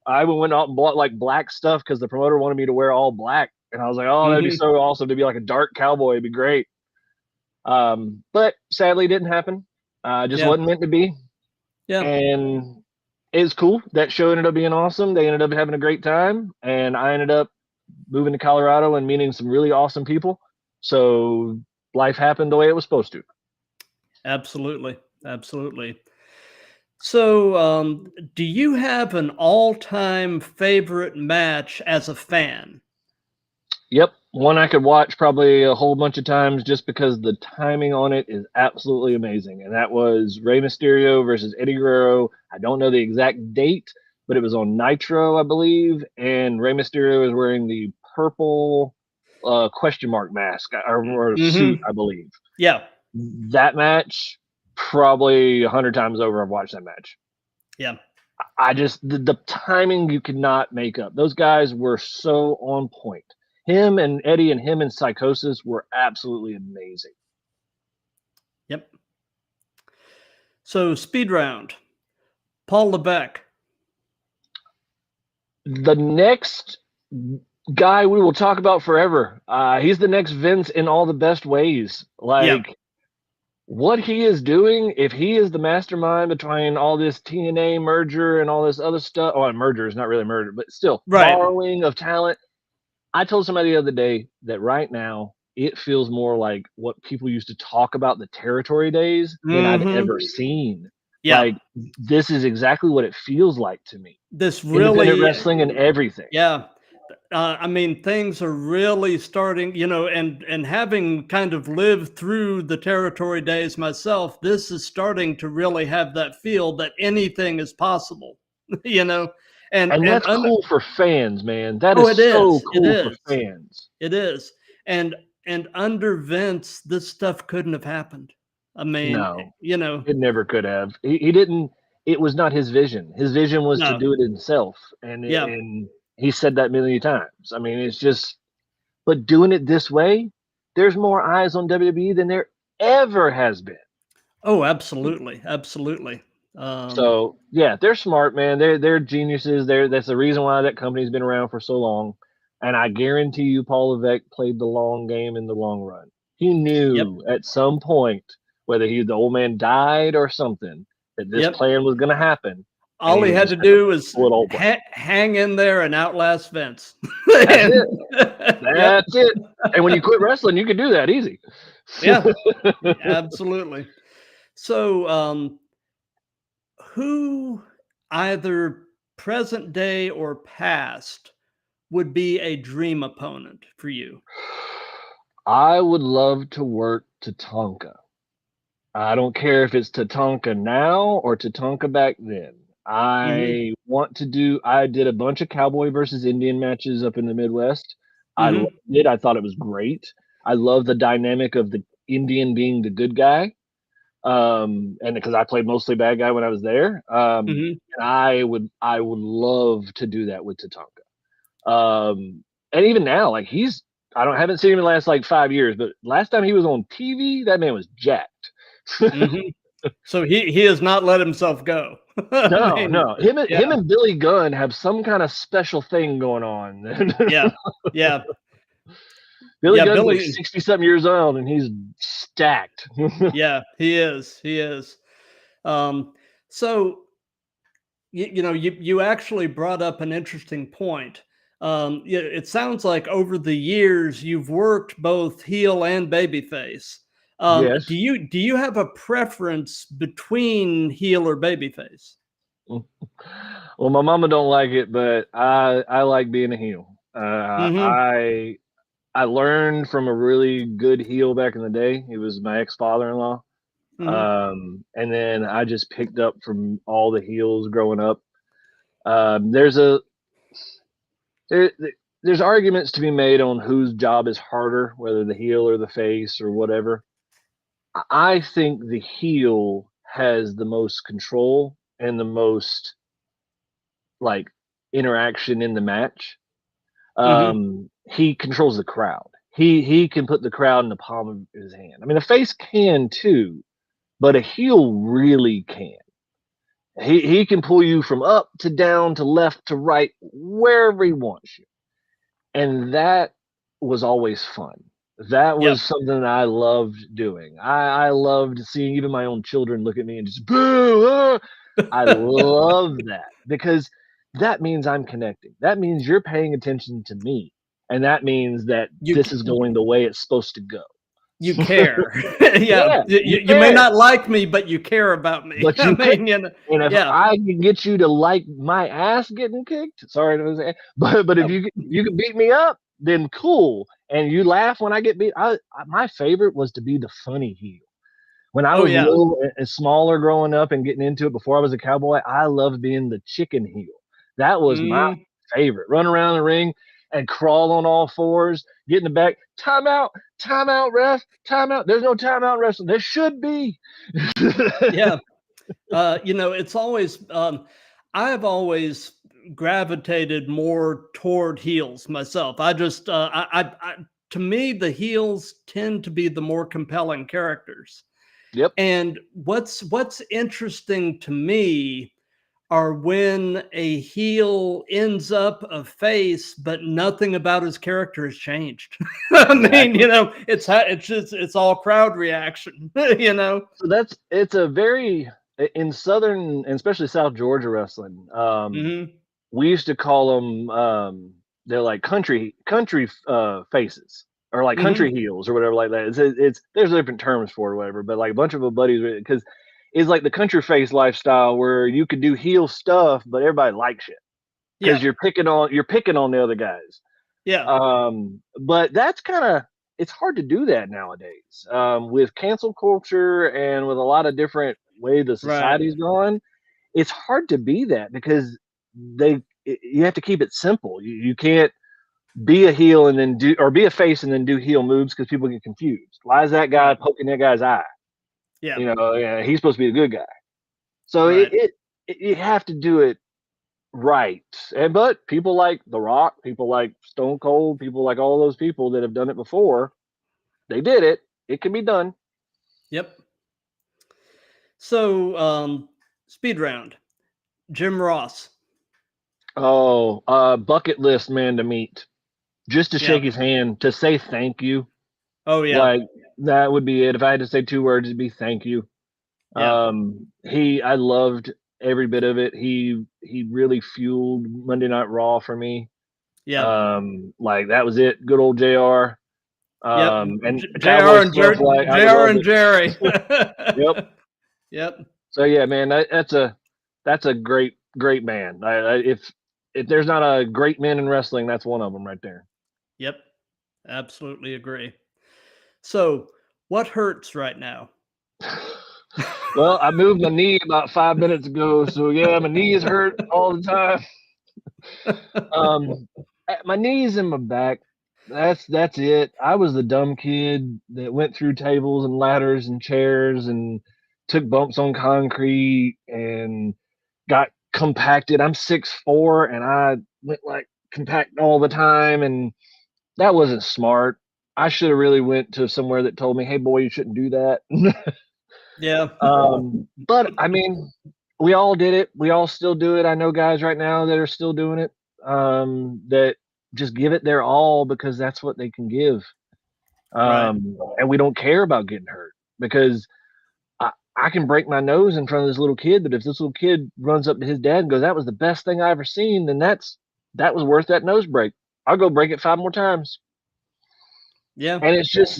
I went out and bought like black stuff because the promoter wanted me to wear all black, and I was like, "Oh, that'd be Hmm. so awesome to be like a dark cowboy. It'd be great." But sadly, it didn't happen. Just Yeah. wasn't meant to be, Yeah. and it's cool. That show ended up being awesome. They ended up having a great time, and I ended up moving to Colorado and meeting some really awesome people. So life happened the way it was supposed to. Absolutely. Absolutely. So, do you have an all-time favorite match as a fan? Yep, one I could watch probably a whole bunch of times just because the timing on it is absolutely amazing. And that was Rey Mysterio versus Eddie Guerrero. I don't know the exact date, but it was on Nitro, I believe. And Rey Mysterio is wearing the purple question mark mask or suit, Hmm. I believe. Yeah. That match, probably 100 times over, I've watched that match. Yeah. I just the timing you could not make up. Those guys were so on point. Him and Eddie and him and Psychosis were absolutely amazing. Yep. So, speed round. Paul Levesque. The next guy we will talk about forever. He's the next Vince in all the best ways. Yeah. Like what he is doing, if he is the mastermind behind all this TNA merger and all this other stuff, oh, merger is not really merger, but still Right. borrowing of talent. I told somebody the other day that right now it feels more like what people used to talk about the territory days than I'd Hmm. ever seen. Yeah. Like this is exactly what it feels like to me. This Independent really, wrestling and everything. yeah. I mean, things are really starting, and having kind of lived through the territory days myself, this is starting to really have that feel that anything is possible, you know, And and that's cool for fans, man. That oh, is it so is, it cool for is, fans. it is, and under Vince, this stuff couldn't have happened. I mean, No, it never could have. He didn't. It was not his vision. His vision was to no, do it himself, yeah. and he said that a million times. I mean, it's just, but doing it this way, there's more eyes on WWE than there ever has been. Oh, absolutely, absolutely. Um, So yeah, they're smart, man. They're geniuses. That's the reason why that company's been around for so long. And I guarantee you, Paul Levesque played the long game in the long run. He yep, knew at some point, whether the old man died or something, that this yep. plan was going to happen, and All he he was had just to going to do was pull it all play. hang in there and outlast Vince. That's And it. yep, That's it. And when you quit wrestling, you can do that easy. yeah, absolutely. So, who either present day or past, would be a dream opponent for you? I would love to work Tatanka. I don't care if it's Tatanka now or Tatanka back then. Mm-hmm. I did a bunch of Cowboy versus Indian matches up in the Midwest. I loved Mm-hmm. it. I thought it was great. I love the dynamic of the Indian being the good guy. And because I played mostly bad guy when I was there. Mm-hmm. And I would love to do that with Tatanka. And even now, like I haven't seen him in the last like 5 years, but last time he was on TV, that man was jacked. Mm-hmm. So he has not let himself go. I No, mean, no. Him yeah, and Billy Gunn have some kind of special thing going on. yeah, yeah, Billy yeah. Gunn's like Billy, 60 something years old and he's stacked. yeah, he is. He is. Um, so you actually brought up an interesting point. Yeah, it sounds like over the years you've worked both heel and babyface. Yes. Do you have a preference between heel or babyface? Well, my mama don't like it, but I like being a heel. Mm-hmm. I learned from a really good heel back in the day. He was my ex-father-in-law. Mm-hmm. And then I just picked up from all the heels growing up. There, there's arguments to be made on whose job is harder, whether the heel or the face or whatever. I think the heel has the most control and the most like interaction in the match. Mm-hmm. He controls the crowd. He can put the crowd in the palm of his hand. I mean, a face can too, but a heel really can. He can pull you from up to down to left to right wherever he wants you, and that was always fun. That Yep. was something that I loved doing. I loved seeing even my own children look at me and just boo. I love that because that means I'm connecting. That means you're paying attention to me, and that means that You this is going the way it's supposed to go. you care. Yeah. Yeah, you You may care, not like me, but you care about me. but I you care. mean, And if yeah. I can get you to like my ass getting kicked, sorry to say, but if Oh, you can beat me up, then cool. And you laugh when I get beat. My favorite was to be the funny heel. When I oh, was yeah. little and smaller growing up and getting into it before I was a cowboy, I loved being the chicken heel. That was my Mhm. favorite. Run around the ring and crawl on all fours, get in the back. Timeout, ref, timeout. There's no timeout wrestling. There should be. Yeah. It's always I've always gravitated more toward heels myself. I just to me the heels tend to be the more compelling characters. Yep. And what's interesting to me are when a heel ends up a face, but nothing about his character has changed. I mean, Exactly. it's all crowd reaction. You know. So it's a very in southern and especially South Georgia wrestling. Hmm. We used to call them they're like country faces or like country Hmm. heels or whatever like that. It's there's different terms for it, or whatever, but like a bunch of our buddies because it's like the country face lifestyle where you could do heel stuff, but everybody likes you because Yeah. you're picking on the other guys. Yeah. But that's kind of it's hard to do that nowadays with cancel culture and with a lot of different way the Right. society's gone. It's hard to be that because you have to keep it simple. You can't be a heel and then do or be a face and then do heel moves because people get confused. Why is that guy Right. poking that guy's eye? Yeah. Yeah, he's supposed to be the good guy. So Right. you have to do it right. But people like The Rock, people like Stone Cold, people like all those people that have done it before, they did it. It can be done. Yep. So, speed round. Jim Ross. Oh, bucket list man to meet. Just to Yeah. shake his hand, to say thank you. Oh, yeah. Like that would be it. If I had to say two words, it'd be thank you. Yeah. I loved every bit of it. He really fueled Monday Night Raw for me. Yeah. Like that was it. Good old JR. Yep. And JR cowboy and stuff like I would JR love and it. Jerry. Yep. Yep. So yeah, man, that's a great great man. If there's not a great man in wrestling, that's one of them right there. Yep. Absolutely agree. So, what hurts right now? Well, I moved my knee about 5 minutes ago, so yeah, my knees hurt all the time. My knees and my back. That's it. I was the dumb kid that went through tables and ladders and chairs and took bumps on concrete and got compacted. I'm 6'4" and I went like compact all the time, and that wasn't smart. I should have really went to somewhere that told me, "Hey, boy, you shouldn't do that." Yeah. But I mean, we all did it. We all still do it. I know guys right now that are still doing it. That just give it their all because that's what they can give. Right. And we don't care about getting hurt because I can break my nose in front of this little kid, but if this little kid runs up to his dad and goes, "That was the best thing I ever seen," then that was worth that nose break. I'll go break it 5 more times. Yeah. And it's just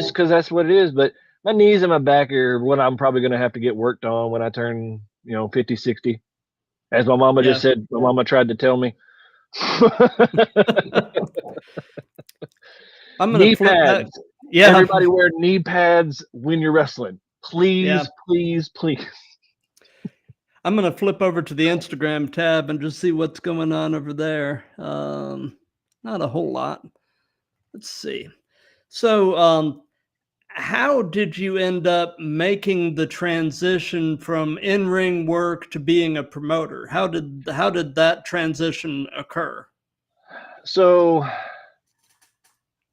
because that's what it is. But my knees and my back are what I'm probably going to have to get worked on when I turn 50, 60. As my mama Yeah. just said, my mama tried to tell me. I'm going Knee to flip that. pads. Yeah. Everybody wear knee pads when you're wrestling. Please, Yeah. please, please. I'm going to flip over to the Instagram tab and just see what's going on over there. Not a whole lot. Let's see. So, how did you end up making the transition from in-ring work to being a promoter? How did that transition occur? So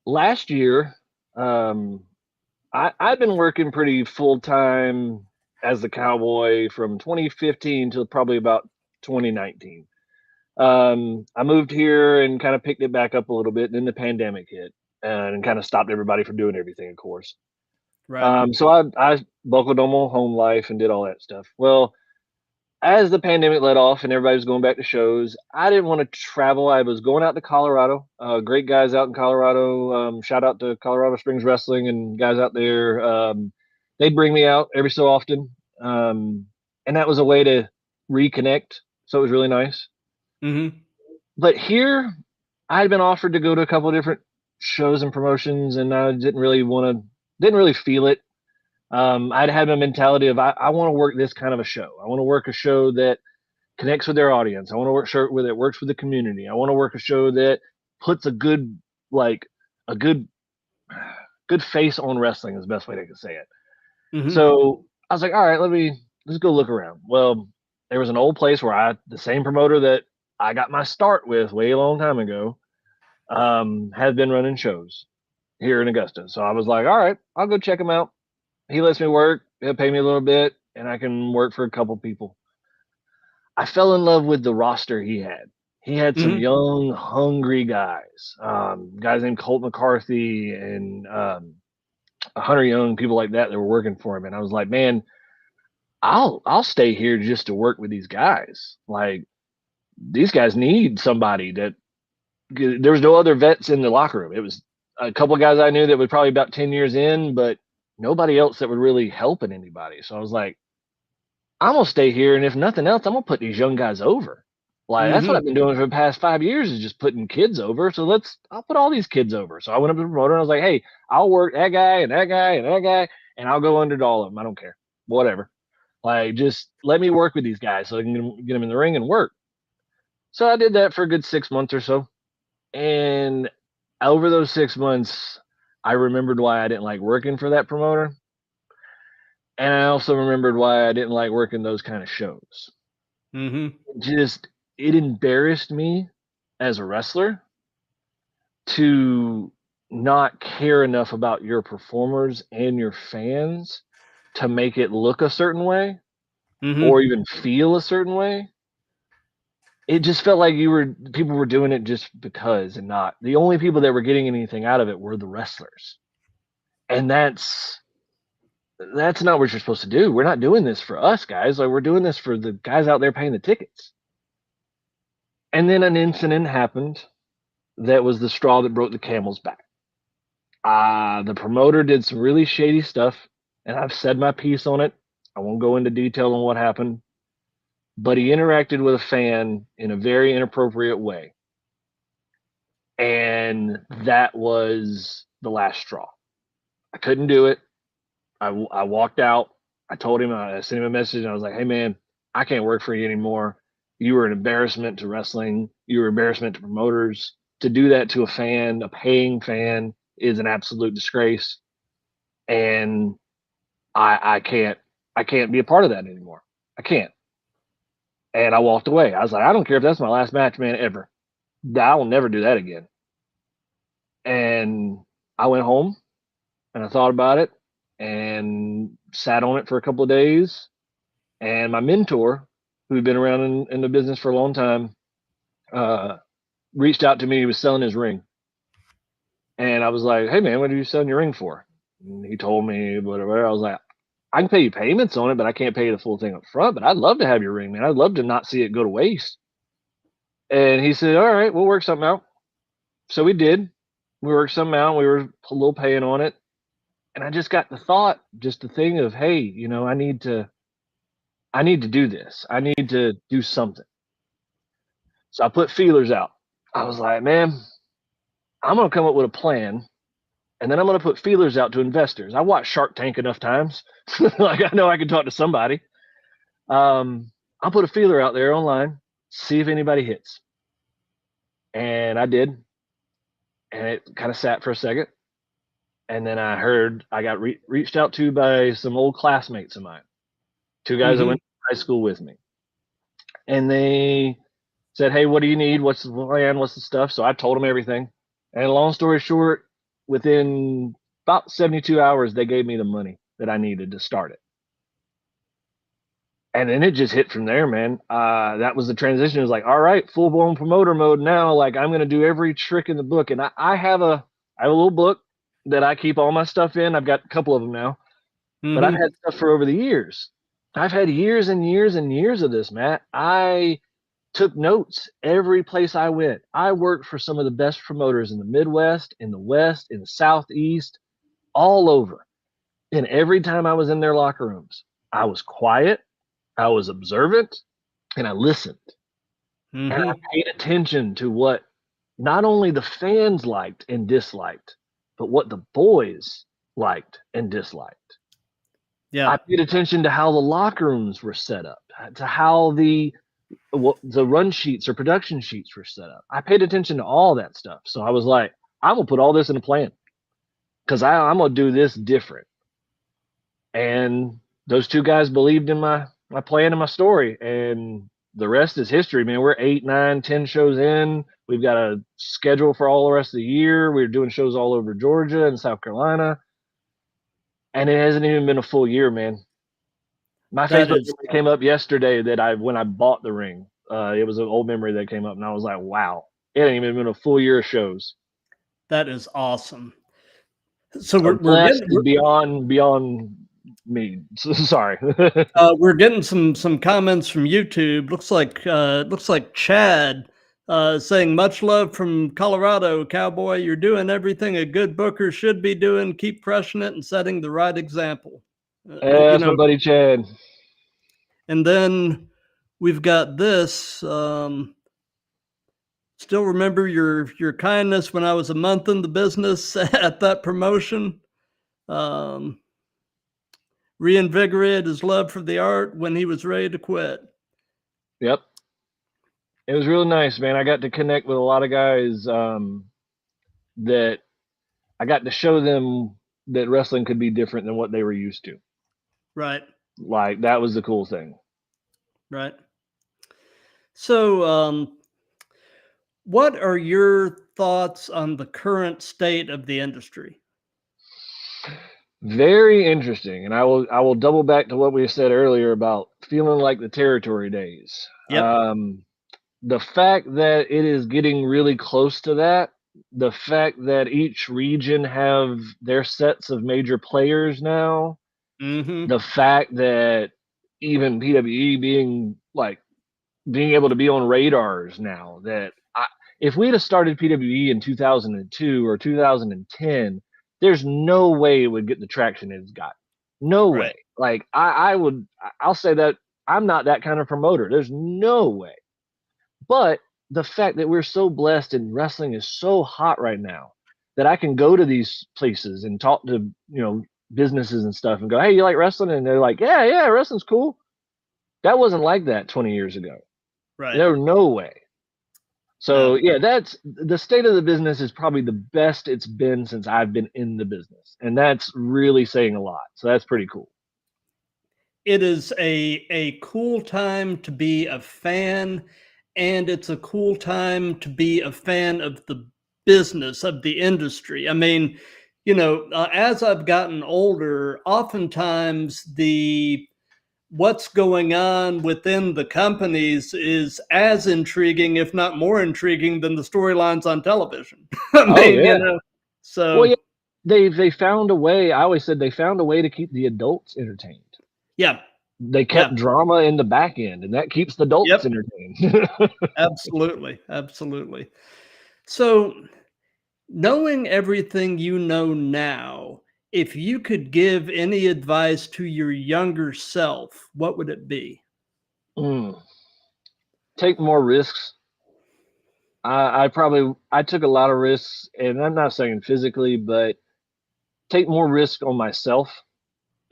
last year, I've been working pretty full time as the Cowboy from 2015 till probably about 2019. I moved here and kind of picked it back up a little bit. And then the pandemic hit and kind of stopped everybody from doing everything, of course. Right. So I buckled on my home life and did all that stuff. Well, as the pandemic let off and everybody was going back to shows, I didn't want to travel. I was going out to Colorado. Great guys out in Colorado. Shout out to Colorado Springs Wrestling and guys out there. They'd bring me out every so often, and that was a way to reconnect. So it was really nice. Mm-hmm. But here, I had been offered to go to a couple of different shows and promotions, and I didn't really feel it. I'd had a mentality of I want to work this kind of a show. I want to work a show that connects with their audience. I want to work show where it works with the community. I want to work a show that puts a good like a good face on wrestling is the best way they can say it. Mm-hmm. So I was like, all right, let's go look around. Well, there was an old place where the same promoter that I got my start with way a long time ago, had been running shows here in Augusta. So I was like, all right, I'll go check him out. He lets me work. He'll pay me a little bit, and I can work for a couple people. I fell in love with the roster he had. He had some Mm-hmm. young, hungry guys. Guys named Colt McCarthy and Hunter Young, people like that were working for him. And I was like, man, I'll stay here just to work with these guys. Like these guys need somebody that there was no other vets in the locker room. It was a couple of guys I knew that were probably about 10 years in, but nobody else that would really helping anybody. So I was like, I'm gonna stay here, and if nothing else, I'm gonna put these young guys over. Like that's what Mm-hmm. I've been doing for the past 5 years is just putting kids over. So I'll put all these kids over. So I went up to the promoter and I was like, hey, I'll work that guy and that guy and that guy, and I'll go under to all of them. I don't care, whatever. Like just let me work with these guys so I can get them in the ring and work. So I did that for a good 6 months or so, and over those 6 months, I remembered why I didn't like working for that promoter. And I also remembered why I didn't like working those kind of shows. Mm-hmm. Just it embarrassed me as a wrestler to not care enough about your performers and your fans to make it look a certain way or Mm-hmm. even feel a certain way. It just felt like people were doing it just because, and not the only people that were getting anything out of it were the wrestlers. And that's not what you're supposed to do. We're not doing this for us guys. Like we're doing this for the guys out there paying the tickets. And then an incident happened that was the straw that broke the camel's back. The promoter did some really shady stuff, and I've said my piece on it. I won't go into detail on what happened. but he interacted with a fan in a very inappropriate way. And that was the last straw. I couldn't do it. I walked out. I told him, I sent him a message, and I was like, hey, man, I can't work for you anymore. You were an embarrassment to wrestling. You were an embarrassment to promoters. To do that to a fan, a paying fan, is an absolute disgrace. And I can't be a part of that anymore. I can't. And I walked away. I was like, I don't care if that's my last match, man, ever. I will never do that again. And I went home and I thought about it and sat on it for a couple of days. And my mentor, who'd been around in the business for a long time, reached out to me. He was selling his ring. And I was like, hey, man, what are you selling your ring for? And he told me whatever. I was like, I can pay you payments on it, but I can't pay you the full thing up front. But I'd love to have your ring, man. I'd love to not see it go to waste. And he said, all right, we'll work something out. So we did. We worked something out. We were a little paying on it. And I just got the thought, just the thing of, hey, you know, I need to do this. I need to do something. So I put feelers out. I was like, man, I'm going to come up with a plan, and then I'm going to put feelers out to investors. I watched Shark Tank enough times. Like, I know I can talk to somebody. I'll put a feeler out there online, see if anybody hits. And I did. And it kind of sat for a second. And then I heard I got reached out to by some old classmates of mine, two guys that went to high school with me. And they said, hey, what do you need? What's the plan? What's the stuff? So I told them everything. And long story short, within about 72 hours, they gave me the money that I needed to start it. And then it just hit from there, man. That was the transition. It was like, all right, full blown promoter mode now. Like, I'm going to do every trick in the book. And I have a little book that I keep all my stuff in. I've got a couple of them now, but I've had stuff for over the years. I've had years and years and years of this, Matt. I took notes every place I went. I worked for some of the best promoters in the Midwest, in the West, in the Southeast, all over. And every time I was in their locker rooms, I was quiet, I was observant, and I listened. And I paid attention to what not only the fans liked and disliked, but what the boys liked and disliked. Yeah. I paid attention to how the locker rooms were set up, to how the run sheets or production sheets were set up. I paid attention to all that stuff. So I was like, I'm going to put all this in a plan because I'm going to do this different. And those two guys believed in my plan and my story. And the rest is history, man. We're 8, 9, 10 shows in. We've got a schedule for all the rest of the year. We're doing shows all over Georgia and South Carolina. And it hasn't even been a full year, man. My Facebook came up yesterday that when I bought the ring. It was an old memory that came up, and I was like, wow, it ain't even been a full year of shows. That is awesome. So we're beyond me. Sorry. We're getting some comments from YouTube. Looks like Chad saying much love from Colorado, Cowboy. You're doing everything a good booker should be doing. Keep crushing it and setting the right example. That's my buddy Chad. And then we've got this. Still remember your kindness when I was a month in the business at that promotion. Reinvigorated his love for the art when he was ready to quit. Yep. It was really nice, man. I got to connect with a lot of guys that I got to show them that wrestling could be different than what they were used to. Right. Like, that was the cool thing. Right. So, what are your thoughts on the current state of the industry? Very interesting. And I will double back to what we said earlier about feeling like the territory days. Yep. The fact that it is getting really close to that, the fact that each region have their sets of major players now, the fact that even PWE being able to be on radars now, that if we'd have started PWE in 2002 or 2010, there's no way it would get the traction it's got. No way. Like, I'll say that I'm not that kind of promoter. There's no way. But the fact that we're so blessed and wrestling is so hot right now that I can go to these places and talk to, businesses and stuff and go, "Hey, you like wrestling?" And they're like, "Yeah, yeah, wrestling's cool." That wasn't like that 20 years ago. Right. There was no way. So No. yeah, that's the state of the business is probably the best it's been since I've been in the business. And that's really saying a lot. So that's pretty cool. It is a cool time to be a fan, and it's a cool time to be a fan of the business, of the industry. I mean, as I've gotten older, oftentimes the what's going on within the companies is as intriguing, if not more intriguing, than the storylines on television. I Oh mean, yeah. Well, so yeah, they found a way. I always said they found a way to keep the adults entertained. yeah, They yeah, kept drama in the back end, and that keeps the adults yep, entertained. absolutely, absolutely. So, knowing everything you know now, if you could give any advice to your younger self, what would it be? Mm. Take more risks. I took a lot of risks, and I'm not saying physically, but take more risk on myself.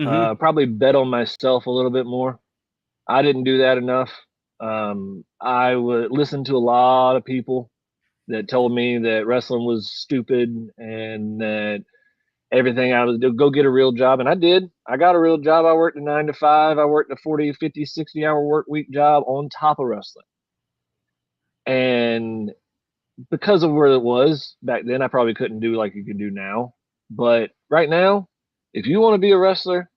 Hmm. Probably bet on myself a little bit more. I didn't do that enough. I would listen to a lot of people that told me that wrestling was stupid and that everything I was do go get a real job. And I did. I got a real job. I worked a 9 to 5. I worked a 40, 50, 60 hour work week job on top of wrestling. And because of where it was back then, I probably couldn't do like you can do now. But right now, if you want to be a wrestler,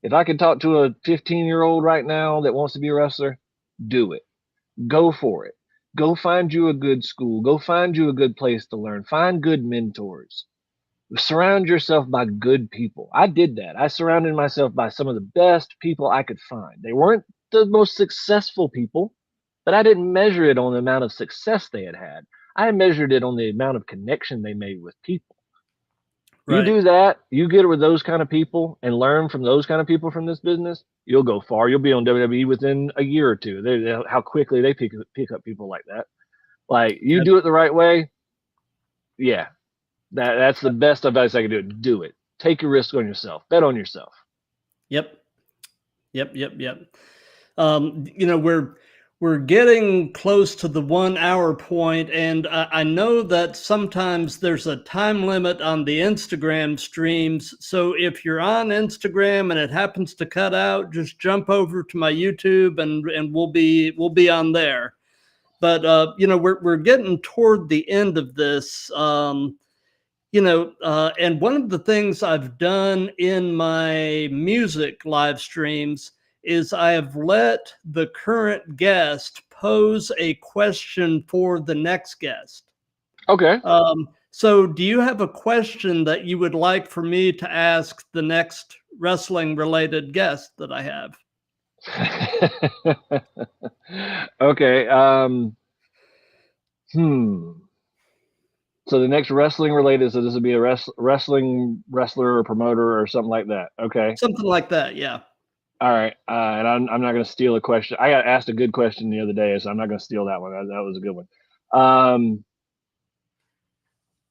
if I could talk to a 15-year-old right now that wants to be a wrestler, do it. Go for it. Go find you a good school. Go find you a good place to learn. Find good mentors. Surround yourself by good people. I did that. I surrounded myself by some of the best people I could find. They weren't the most successful people, but I didn't measure it on the amount of success they had had. I measured it on the amount of connection they made with people. You Right. do that, you get it with those kind of people and learn from those kind of people from this business, you'll go far. You'll be on WWE within a year or two. How quickly they pick up people like that. Like you Yep. do it the right way, yeah. That's the best advice I can do. Do it. Take a risk on yourself. Bet on yourself. Yep. Yep. Yep. Yep. We're getting close to the 1 hour point, and I know that sometimes there's a time limit on the Instagram streams. So if you're on Instagram and it happens to cut out, just jump over to my YouTube, and we'll be on there. But we're getting toward the end of this. And one of the things I've done in my music live streams is I have let the current guest pose a question for the next guest. Okay. So, do you have a question that you would like for me to ask the next wrestling related guest that I have? Okay. Hmm. So the next wrestling related, so this would be a wrestling wrestler or promoter or something like that. Okay. Something like that, yeah. All right. And I'm not going to steal a question. I got asked a good question the other day, so I'm not going to steal that one. That was a good one. Um,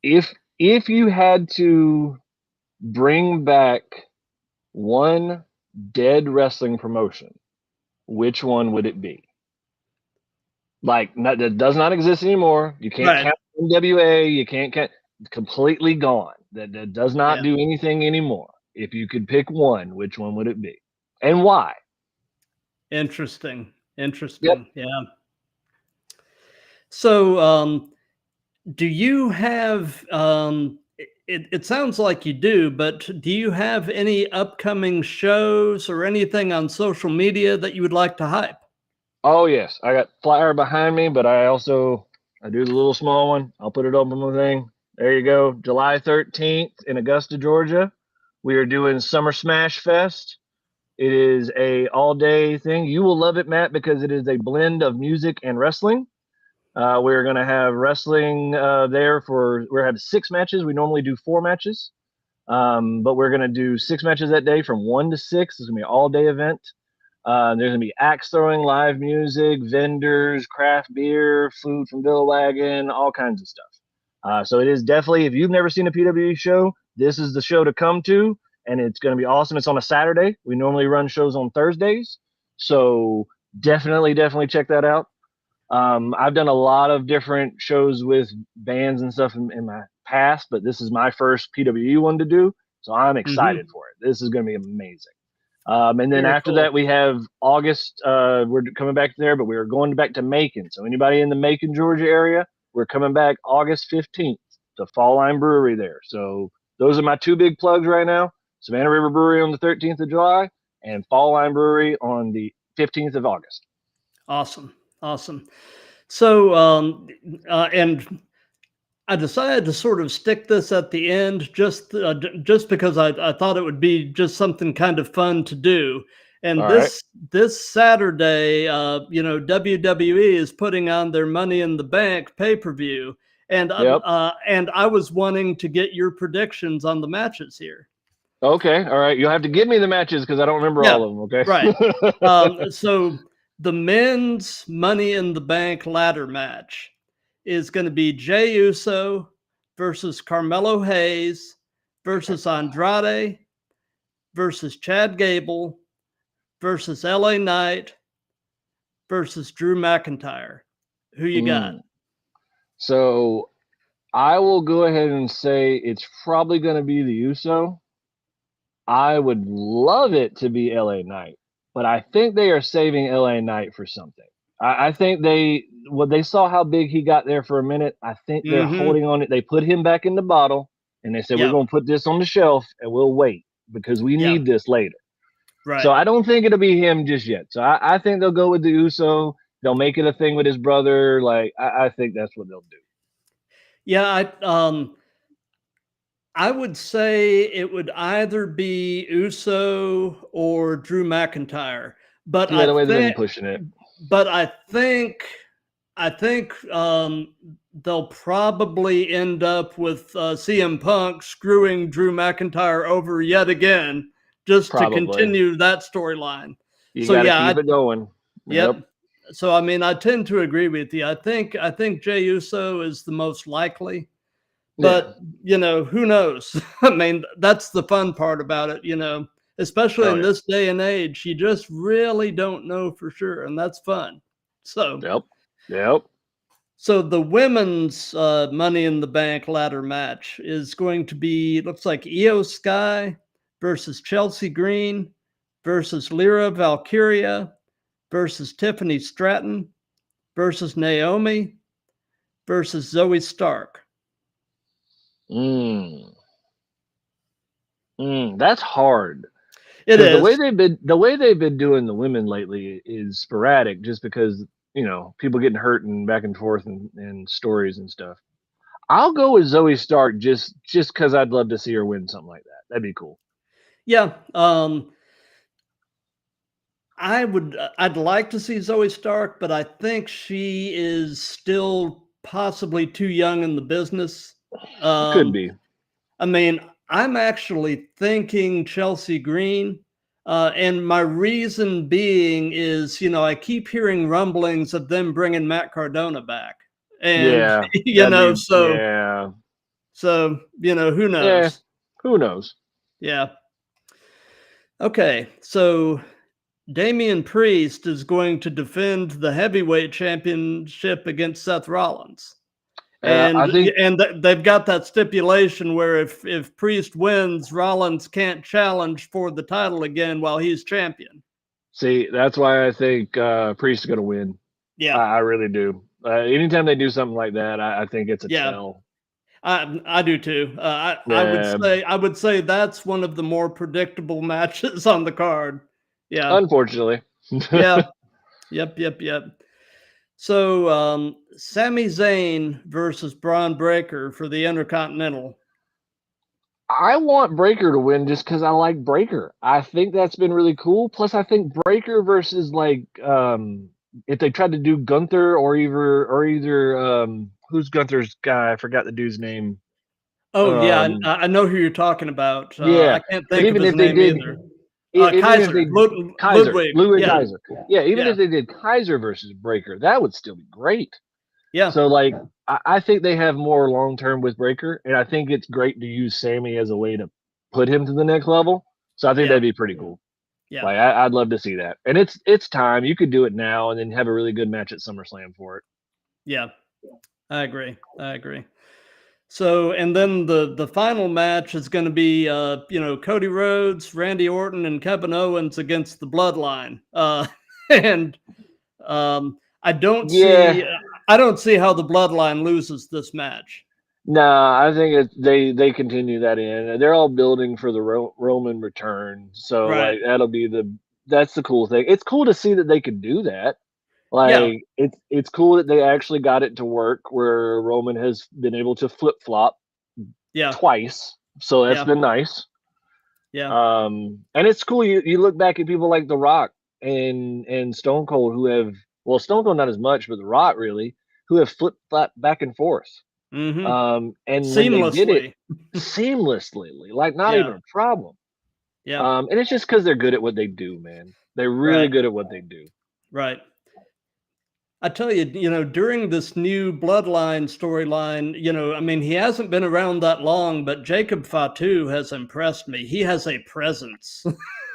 if you had to bring back one dead wrestling promotion, which one would it be? Like that does not exist anymore. You can't Right. count NWA. You can't count completely gone. That does not Yeah. do anything anymore. If you could pick one, which one would it be, and why? Interesting. Yep. Interesting. Yeah. So, do you have, it sounds like you do, but do you have any upcoming shows or anything on social media that you would like to hype? Oh yes, I got flyer behind me, but I do the little small one. I'll put it up on my thing. There you go. July 13th in Augusta, Georgia. We are doing Summer Smash Fest. It is a all day thing. You will love it, Matt, because it is a blend of music and wrestling. We're going to have wrestling there we're having 6 matches. We normally do 4 matches, but we're going to do 6 matches that day from 1 to 6. It's going to be an all day event. There's going to be axe throwing, live music, vendors, craft beer, food from Bill Wagon, all kinds of stuff. So it is definitely, if you've never seen a PWE show, this is the show to come to, and it's going to be awesome. It's on a Saturday. We normally run shows on Thursdays, so definitely check that out. I've done a lot of different shows with bands and stuff in my past, but this is my first PWE one to do, so I'm excited for it. This is going to be amazing. And then Very after cool. that, we have August. We're coming back there, but we're going back to Macon. So anybody in the Macon, Georgia area, we're coming back August 15th to Fall Line Brewery there. So those are my two big plugs right now. Savannah River Brewery on the 13th of July and Fall Line Brewery on the 15th of August. Awesome. So, and I decided to sort of stick this at the end just because I thought it would be just something kind of fun to do. And this Saturday, WWE is putting on their Money in the Bank pay-per-view, and I was wanting to get your predictions on the matches here. Okay, all right. You'll have to give me the matches because I don't remember all of them. Okay, right. So the men's Money in the Bank ladder match is going to be Jey Uso versus Carmelo Hayes versus Andrade versus Chad Gable versus LA Knight versus Drew McIntyre. Who you got? So I will go ahead and say it's probably going to be the Uso. I would love it to be LA Knight, but I think they are saving LA Knight for something. I think they saw how big he got there for a minute. I think they're holding on it. They put him back in the bottle and they said, we're going to put this on the shelf and we'll wait because we need this later. Right. So I don't think it'll be him just yet. So I think they'll go with the Uso. They'll make it a thing with his brother. Like, I think that's what they'll do. Yeah. I would say it would either be Uso or Drew McIntyre, but the way they've been pushing it. But I think they'll probably end up with CM Punk screwing Drew McIntyre over yet again, just to continue that storyline. You gotta keep it going. Yep. So I mean, I tend to agree with you. I think Jey Uso is the most likely. But, who knows? I mean, that's the fun part about it, especially in this day and age. You just really don't know for sure, and that's fun. So, Yep. So the women's Money in the Bank ladder match is going to be, looks like Io Sky versus Chelsea Green versus Lyra Valkyria versus Tiffany Stratton versus Naomi versus Zoe Stark. That's hard. It is. The way they've been doing the women lately is sporadic, just because people getting hurt and back and forth and stories and stuff. I'll go with Zoe Stark just because I'd love to see her win something like that. That'd be cool. Yeah. I'd like to see Zoe Stark, but I think she is still possibly too young in the business. Could be. I mean, I'm actually thinking Chelsea Green, and my reason being is, I keep hearing rumblings of them bringing Matt Cardona back, and so who knows? Yeah, who knows? Yeah. Okay, so Damian Priest is going to defend the heavyweight championship against Seth Rollins. And they've got that stipulation where if Priest wins, Rollins can't challenge for the title again while he's champion. See, that's why I think Priest is going to win. Yeah, I really do. Anytime they do something like that, I think it's a tell. I do too. I would say that's one of the more predictable matches on the card. Yeah, unfortunately. Yeah. Yep. So, Sami Zayn versus Braun Breaker for the Intercontinental. I want Breaker to win just because I like Breaker. I think that's been really cool. Plus, I think Breaker versus if they tried to do Gunther or either who's Gunther's guy? I forgot the dude's name. Oh yeah, I know who you're talking about. Yeah, I can't think of his name either. even if Kaiser, they Ludwig. Ludwig Yeah. Kaiser, yeah, even Yeah. if they did Kaiser versus Breaker, that would still be great. Yeah. So like, I think they have more long term with Breaker, and I think it's great to use Sammy as a way to put him to the next level. So I think Yeah. that'd be pretty cool. Yeah. Like I'd love to see that, and it's time. You could do it now, and then have a really good match at SummerSlam for it. Yeah. I agree. I agree. So, and then the final match is going to be, Cody Rhodes, Randy Orton, and Kevin Owens against the Bloodline. And I don't see, Yeah, I don't see how the Bloodline loses this match. nah, I think they continue that in. They're all building for the Roman return, so Right. like that's the cool thing. It's cool to see that they can do that. Yeah. Like it's cool that they actually got it to work where Roman has been able to flip flop Yeah. twice, so that's Yeah. been nice. Yeah. And it's cool. You look back at people like The Rock and Stone Cold who have, well, Stone Cold not as much, but The Rock really, who have flip flop back and forth. Mm-hmm. And when they did it Seamlessly. seamlessly, like not Yeah. even a problem. Yeah. And it's just because they're good at what they do, man. They're really Right. good at what they do. Right. I tell you, during this new Bloodline storyline, I mean, he hasn't been around that long, but Jacob Fatu has impressed me. He has a presence.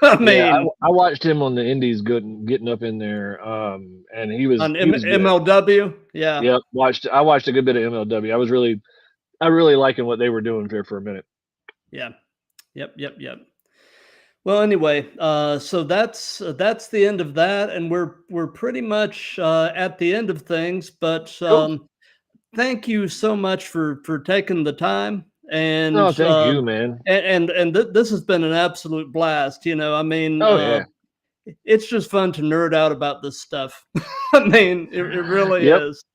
I Yeah, mean, I watched him on the Indies, getting up in there, and on he was good. MLW. Yeah. Yep, I watched a good bit of MLW. I really liking what they were doing there for a minute. Yeah. Yep. Yep. Yep. Well, anyway, so that's the end of that, and we're pretty much at the end of things. But Cool. thank you so much for taking the time, No, and thank you, man. this has been an absolute blast. I mean, Oh yeah. it's just fun to nerd out about this stuff. I mean, it really Yep. is.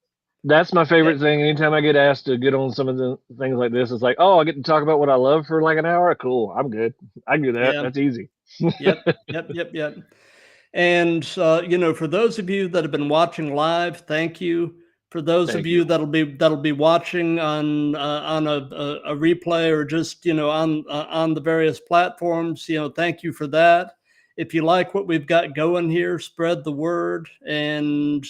That's my Eh, favorite thing. Anytime I get asked to get on some of the things like this, it's like, oh, I get to talk about what I love for like an hour. Cool. I'm good. I can do that. Yeah. That's easy. Yep. Yep. Yep. Yep. And for those of you that have been watching live, thank you. For those of Thank you you. that'll be watching on a replay or just on the various platforms, thank you for that. If you like what we've got going here, spread the word, and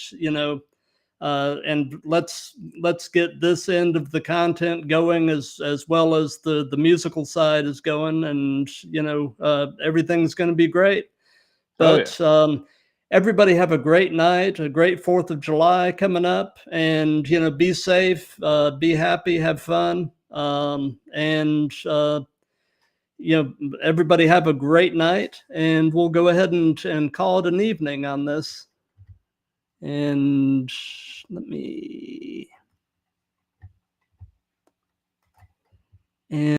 let's get this end of the content going as well as the musical side is going, and everything's going to be great. Oh yeah. But everybody have a great night, a great 4th of July coming up, and be safe, be happy, have fun, and everybody have a great night. And we'll go ahead and call it an evening on this. And let me. And